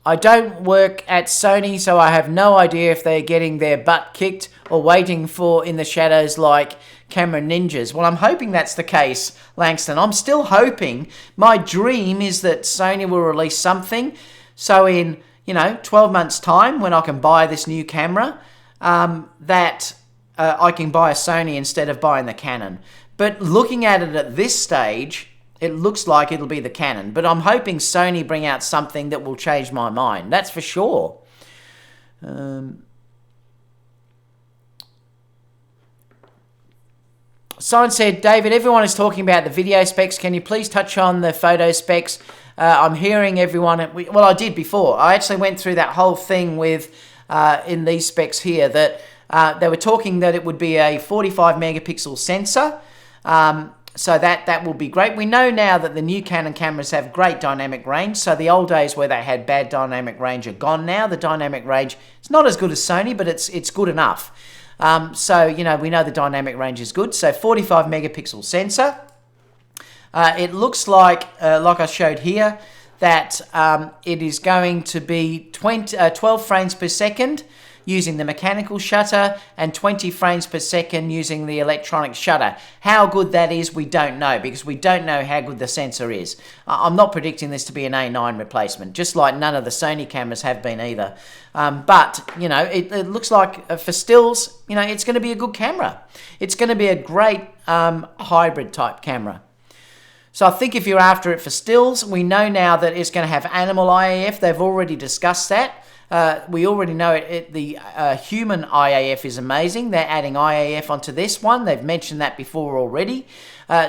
I don't work at Sony, so I have no idea if they're getting their butt kicked or waiting for in the shadows like camera ninjas. Well, I'm hoping that's the case, Langston. I'm still hoping. My dream is that Sony will release something. So in, 12 months' time, when I can buy this new camera, that I can buy a Sony instead of buying the Canon. But looking at it at this stage, it looks like it'll be the Canon. But I'm hoping Sony bring out something that will change my mind. That's for sure. Someone said, David, everyone is talking about the video specs. Can you please touch on the photo specs? I'm hearing everyone... Well, I did before. I actually went through that whole thing with, in these specs here, that they were talking that it would be a 45 megapixel sensor. So that will be great. We know now that the new Canon cameras have great dynamic range. So the old days where they had bad dynamic range are gone now. The dynamic range is not as good as Sony, but it's good enough. So, we know the dynamic range is good. So 45 megapixel sensor. It looks like I showed here, that it is going to be 12 frames per second using the mechanical shutter and 20 frames per second using the electronic shutter. How good that is, we don't know, because we don't know how good the sensor is. I'm not predicting this to be an A9 replacement, just like none of the Sony cameras have been either. But, it looks like for stills, it's going to be a good camera. It's going to be a great hybrid type camera. So I think if you're after it for stills, we know now that it's going to have animal IAF. They've already discussed that. We already know the human IAF is amazing. They're adding IAF onto this one. They've mentioned that before already.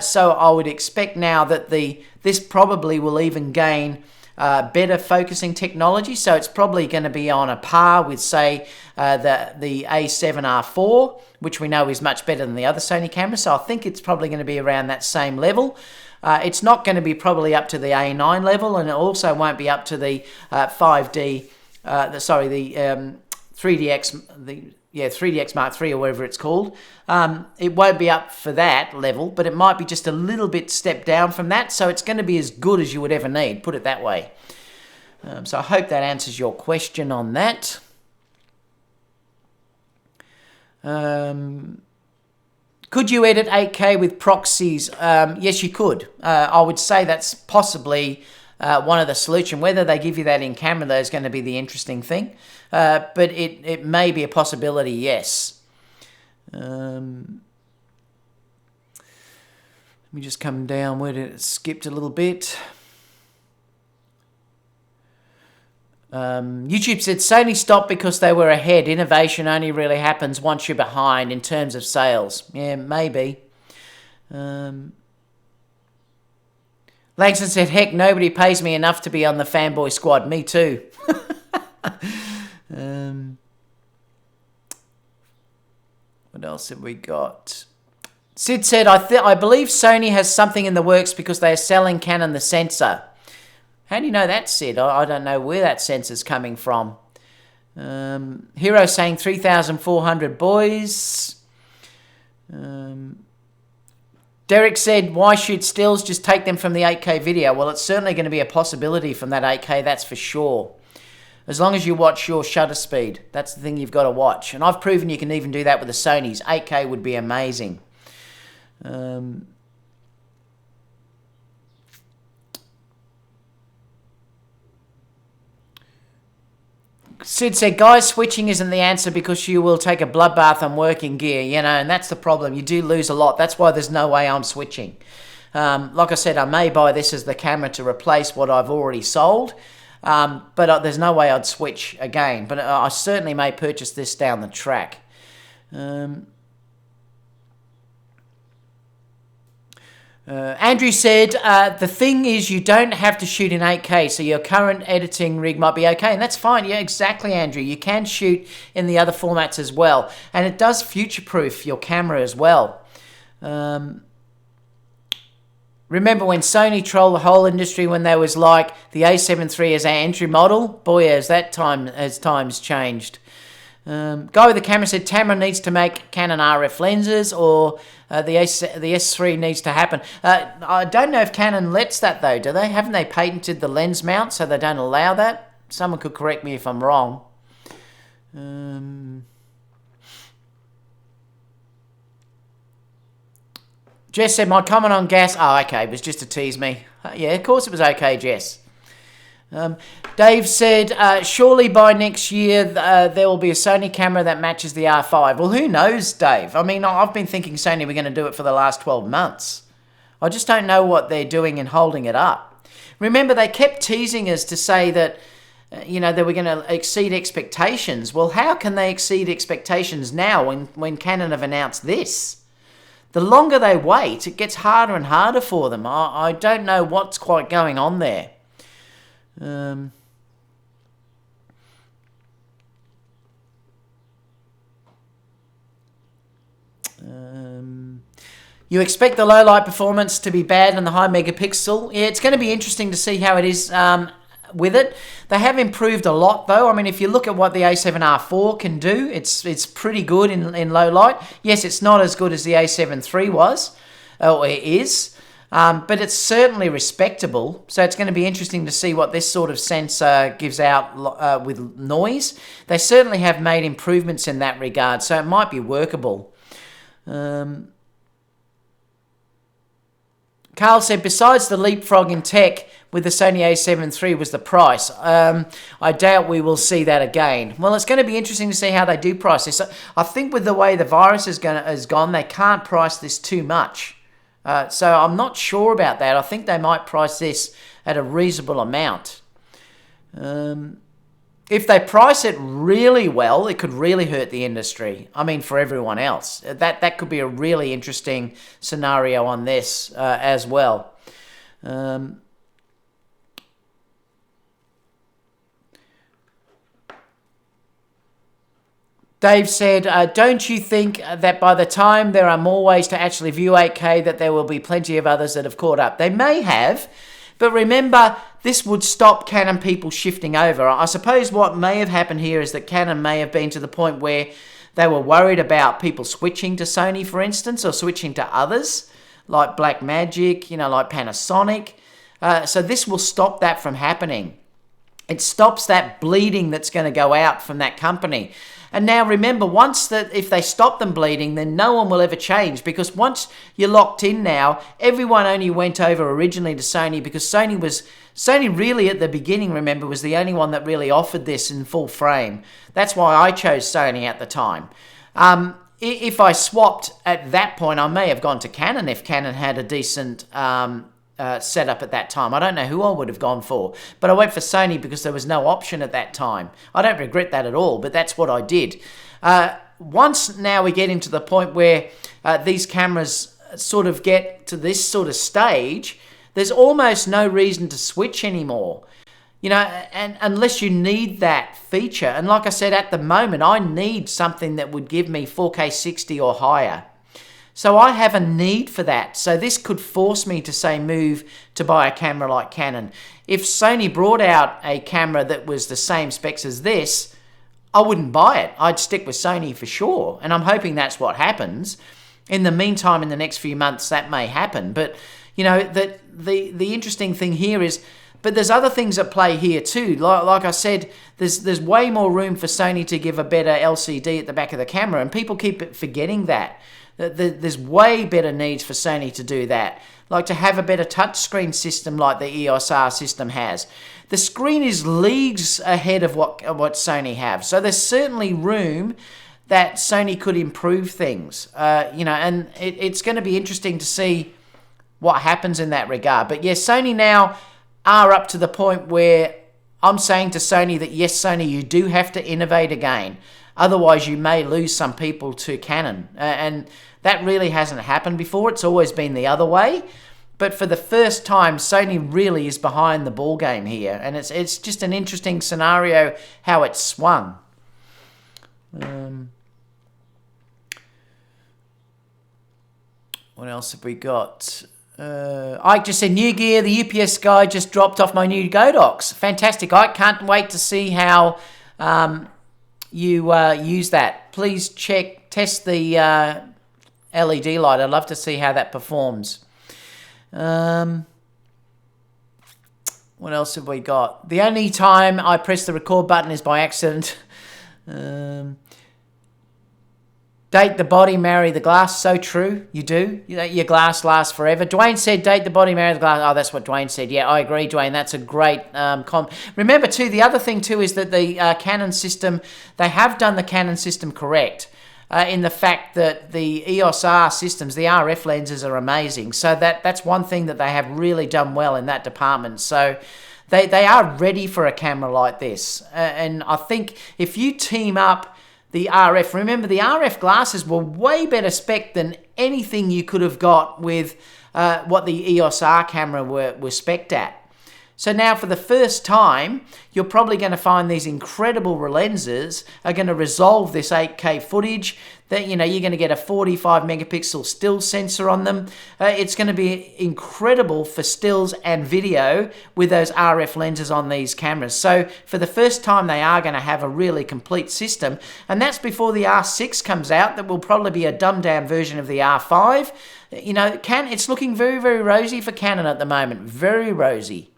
So I would expect now that this probably will even gain better focusing technology. So it's probably going to be on a par with, say, the A7R4, which we know is much better than the other Sony cameras. So I think it's probably going to be around that same level. It's not going to be probably up to the A9 level, and it also won't be up to the 5D. The 3DX, 3DX Mark III or whatever it's called. It won't be up for that level, but it might be just a little bit step down from that. So it's going to be as good as you would ever need, put it that way. So I hope that answers your question on that. Could you edit 8K with proxies? Yes, you could. I would say that's possibly one of the solution. Whether they give you that in camera, though, is going to be the interesting thing. But it may be a possibility, yes. Let me just come down where it skipped a little bit. YouTube said Sony stopped because they were ahead. Innovation only really happens once you're behind in terms of sales. Yeah, maybe. Langston said, heck, nobody pays me enough to be on the fanboy squad. Me too. What else have we got? Sid said, I believe Sony has something in the works because they are selling Canon the sensor. How do you know that, Sid? I don't know where that sensor's coming from. Hero saying 3,400 boys. Derek said, why shoot stills? Just take them from the 8K video. Well, it's certainly going to be a possibility from that 8K, that's for sure. As long as you watch your shutter speed. That's the thing you've got to watch. And I've proven you can even do that with the Sonys. 8K would be amazing. Sid said, guys, switching isn't the answer because you will take a bloodbath on working gear, and that's the problem. You do lose a lot. That's why there's no way I'm switching. Like I said, I may buy this as the camera to replace what I've already sold, but there's no way I'd switch again. But I certainly may purchase this down the track. Andrew said, the thing is you don't have to shoot in 8K, so your current editing rig might be okay. And that's fine. Yeah, exactly, Andrew. You can shoot in the other formats as well. And it does future-proof your camera as well. Remember when Sony trolled the whole industry when they was like, the A7 III is our entry model? Boy, has times changed. Guy with the camera said Tamron needs to make Canon RF lenses, or the S3 needs to happen. I don't know if Canon lets that though, do they? Haven't they patented the lens mount so they don't allow that? Someone could correct me if I'm wrong. Jess said my comment on gas. Oh, okay, it was just to tease me. Yeah, of course it was okay, Jess. Dave said, surely by next year there will be a Sony camera that matches the R5. Well, who knows, Dave? I mean, I've been thinking Sony were going to do it for the last 12 months. I just don't know what they're doing in holding it up. Remember, they kept teasing us to say that, they were going to exceed expectations. Well, how can they exceed expectations now when Canon have announced this? The longer they wait, it gets harder and harder for them. I don't know what's quite going on there. You expect the low light performance to be bad and the high megapixel. Yeah, it's going to be interesting to see how it is with it. They have improved a lot though. I mean, if you look at what the A7R4 can do, it's pretty good in low light. Yes, it's not as good as the A7 III was, or it is. But it's certainly respectable, so it's going to be interesting to see what this sort of sensor gives out with noise. They certainly have made improvements in that regard, so it might be workable. Carl said, besides the leapfrog in tech with the Sony A7 III was the price. I doubt we will see that again. Well, it's going to be interesting to see how they do price this. I think with the way the virus has gone, they can't price this too much. So I'm not sure about that. I think they might price this at a reasonable amount. If they price it really well, it could really hurt the industry. I mean, for everyone else. That could be a really interesting scenario on this as well. Dave said, don't you think that by the time there are more ways to actually view 8K that there will be plenty of others that have caught up? They may have, but remember, this would stop Canon people shifting over. I suppose what may have happened here is that Canon may have been to the point where they were worried about people switching to Sony, for instance, or switching to others, like Blackmagic, like Panasonic. So this will stop that from happening. It stops that bleeding that's going to go out from that company. And now remember, if they stop them bleeding, then no one will ever change, because once you're locked in now, everyone only went over originally to Sony because Sony really at the beginning, remember, was the only one that really offered this in full frame. That's why I chose Sony at the time. If I swapped at that point, I may have gone to Canon if Canon had a decent setup at that time. I don't know who I would have gone for, but I went for Sony because there was no option at that time. I don't regret that at all, but that's what I did. Once now we get into the point where these cameras sort of get to this sort of stage, there's almost no reason to switch anymore. And unless you need that feature. And like I said, at the moment, I need something that would give me 4K 60 or higher. So I have a need for that. So this could force me to say move to buy a camera like Canon. If Sony brought out a camera that was the same specs as this, I wouldn't buy it. I'd stick with Sony for sure. And I'm hoping that's what happens. In the meantime, in the next few months, that may happen. But, the interesting thing here is, but there's other things at play here too. Like I said, there's way more room for Sony to give a better LCD at the back of the camera. And people keep forgetting that. There's way better needs for Sony to do that, like to have a better touchscreen system like the EOS R system has. The screen is leagues ahead of what Sony have, so there's certainly room that Sony could improve things. And it's going to be interesting to see what happens in that regard. But yes, Sony now are up to the point where I'm saying to Sony that yes, Sony, you do have to innovate again. Otherwise, you may lose some people to Canon. And That really hasn't happened before. It's always been the other way. But for the first time, Sony really is behind the ball game here. And it's just an interesting scenario how it's swung. What else have we got? Ike just said, new gear, the UPS guy just dropped off my new Godox. Fantastic. I can't wait to see how you use that. Please test the LED light. I'd love to see how that performs. What else have we got? The only time I press the record button is by accident. Date the body, marry the glass. So true. You do. Your glass lasts forever. Dwayne said, date the body, marry the glass. Oh, that's what Dwayne said. Yeah, I agree, Dwayne. That's a great Remember, too, the other thing, too, is that the Canon system, they have done the Canon system correct in the fact that the EOS R systems, the RF lenses are amazing. So that's one thing that they have really done well in that department. So they are ready for a camera like this. And I think if you team up the RF, remember the RF glasses were way better spec than anything you could have got with what the EOS R camera were spec'd at. So now for the first time, you're probably going to find these incredible lenses are going to resolve this 8K footage. That, you know, you're going to get a 45 megapixel still sensor on them. It's going to be incredible for stills and video with those RF lenses on these cameras. So for the first time, they are going to have a really complete system. And that's before the R6 comes out. That will probably be a dumbed down version of the R5. You know, it's looking very, very rosy for Canon at the moment. Very rosy.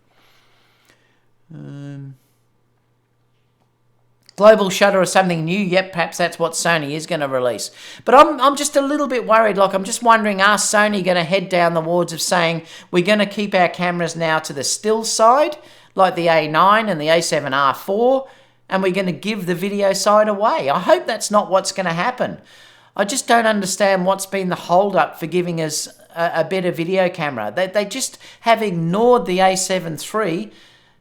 Global shutter or something new. Yep, perhaps that's what Sony is going to release. But I'm just a little bit worried. Like, I'm just wondering, are Sony going to head down the wards of saying we're going to keep our cameras now to the still side, like the A9 and the A7R4, and we're going to give the video side away? I hope that's not what's going to happen. I just don't understand what's been the hold-up for giving us a better video camera. They just have ignored the A7 III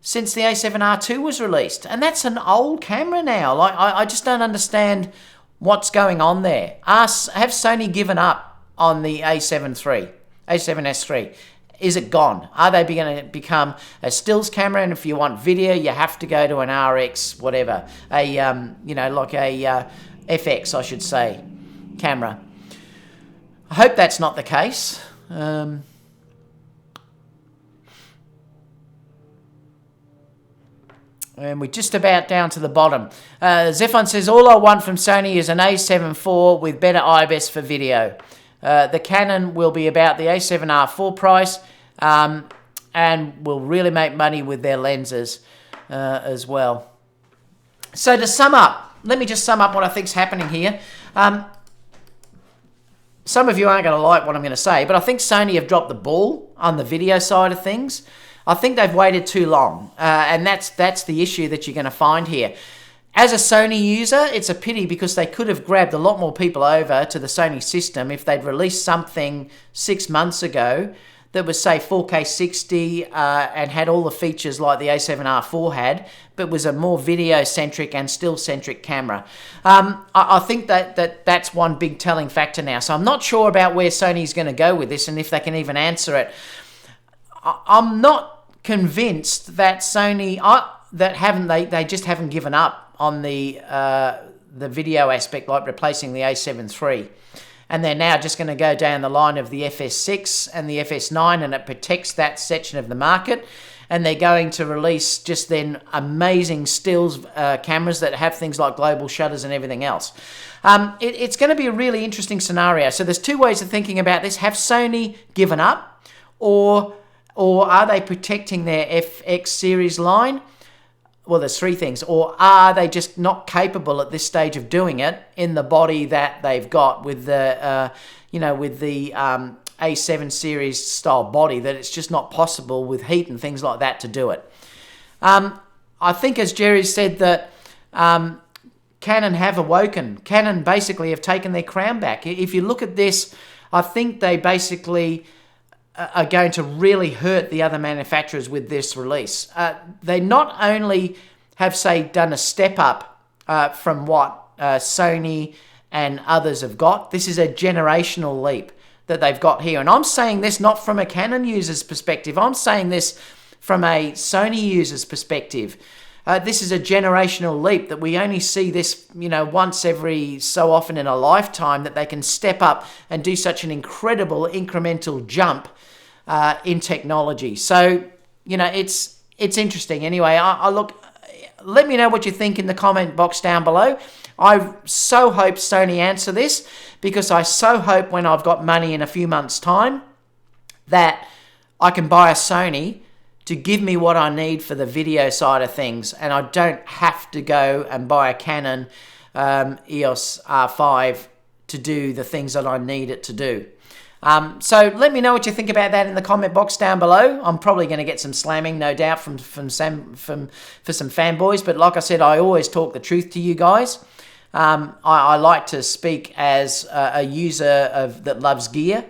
since the A7R2 was released. And that's an old camera now. Like, I just don't understand what's going on there. Have Sony given up on the A7S III? Is it gone? Are they going to become a stills camera? And if you want video, you have to go to an RX, whatever. Like a FX, I should say, camera. I hope that's not the case. And we're just about down to the bottom. Zephon says, all I want from Sony is an A7 IV with better IBIS for video. The Canon will be about the A7R4 price and will really make money with their lenses as well. So to sum up, let me just sum up what I think's happening here. Some of you aren't going to like what I'm going to say, but I think Sony have dropped the ball on the video side of things. I think they've waited too long, and that's the issue that you're going to find here. As a Sony user, it's a pity because they could have grabbed a lot more people over to the Sony system if they'd released something 6 months ago that was, say, 4K 60 and had all the features like the A7R4 had, but was a more video-centric and still-centric camera. I think that's one big telling factor now. So I'm not sure about where Sony's going to go with this and if they can even answer it. I'm not convinced that Sony they just haven't given up on the video aspect, like replacing the A7 III, and they're now just going to go down the line of the FS6 and the FS9, and it protects that section of the market. And they're going to release just then amazing stills cameras that have things like global shutters and everything else. It's going to be a really interesting scenario. So there's two ways of thinking about this. Have Sony given up, or are they protecting their FX series line? Well, there's three things. Or are they just not capable at this stage of doing it in the body that they've got with the, A7 series style body, that it's just not possible with heat and things like that to do it. I think, as Jerry said, that Canon have awoken. Canon basically have taken their crown back. If you look at this, I think they basically are going to really hurt the other manufacturers with this release. They not only have, say, done a step up from what Sony and others have got. This is a generational leap that they've got here. And I'm saying this not from a Canon user's perspective. I'm saying this from a Sony user's perspective. This is a generational leap that we only see this, once every so often in a lifetime, that they can step up and do such an incredible incremental jump in technology. So, it's interesting. Anyway, I look, let me know what you think in the comment box down below. I so hope Sony answer this, because I so hope when I've got money in a few months' time that I can buy a Sony to give me what I need for the video side of things, and I don't have to go and buy a Canon EOS R5 to do the things that I need it to do. So let me know what you think about that in the comment box down below. I'm probably going to get some slamming, no doubt, for some fanboys, but like I said, I always talk the truth to you guys. I like to speak as a user that loves gear,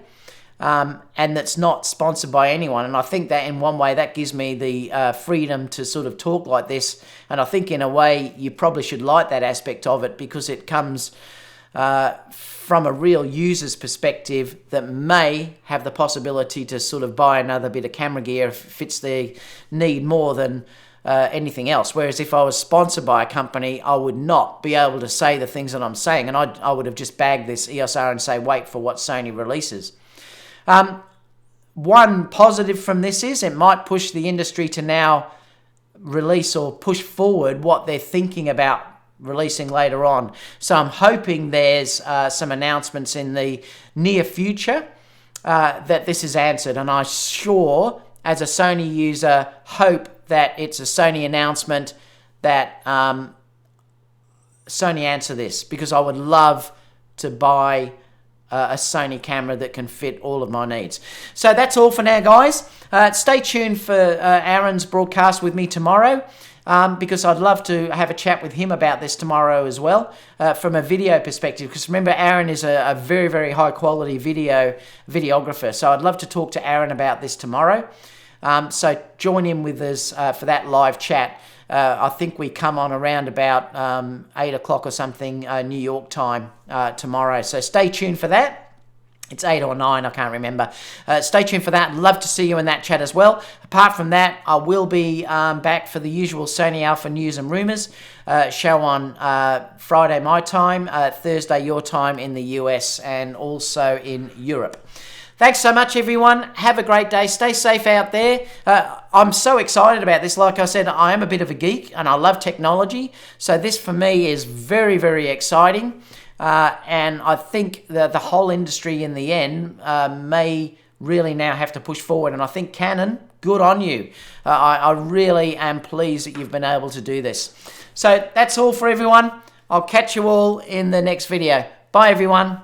and that's not sponsored by anyone. And I think that in one way that gives me the freedom to sort of talk like this. And I think in a way you probably should like that aspect of it, because it comes from a real user's perspective that may have the possibility to sort of buy another bit of camera gear if it fits their need more than anything else. Whereas if I was sponsored by a company, I would not be able to say the things that I'm saying, and I would have just bagged this EOS R and say, wait for what Sony releases. One positive from this is it might push the industry to now release or push forward what they're thinking about releasing later on. So I'm hoping there's some announcements in the near future that this is answered, and I sure, as a Sony user, hope that it's a Sony announcement that Sony answer this, because I would love to buy a Sony camera that can fit all of my needs. So that's all for now, guys. Stay tuned for Aaron's broadcast with me tomorrow, because I'd love to have a chat with him about this tomorrow as well, from a video perspective, because remember, Aaron is a very, very high quality videographer. So I'd love to talk to Aaron about this tomorrow. So join in with us for that live chat. I think we come on around about 8 o'clock or something, New York time tomorrow. So stay tuned for that. It's 8 or 9, I can't remember. Stay tuned for that. Love to see you in that chat as well. Apart from that, I will be back for the usual Sony Alpha News and Rumours show on Friday my time, Thursday your time in the US, and also in Europe. Thanks so much, everyone. Have a great day. Stay safe out there. I'm so excited about this. Like I said, I am a bit of a geek and I love technology. So this for me is very, very exciting. And I think that the whole industry in the end may really now have to push forward. And I think Canon, good on you. I really am pleased that you've been able to do this. So that's all for everyone. I'll catch you all in the next video. Bye, everyone.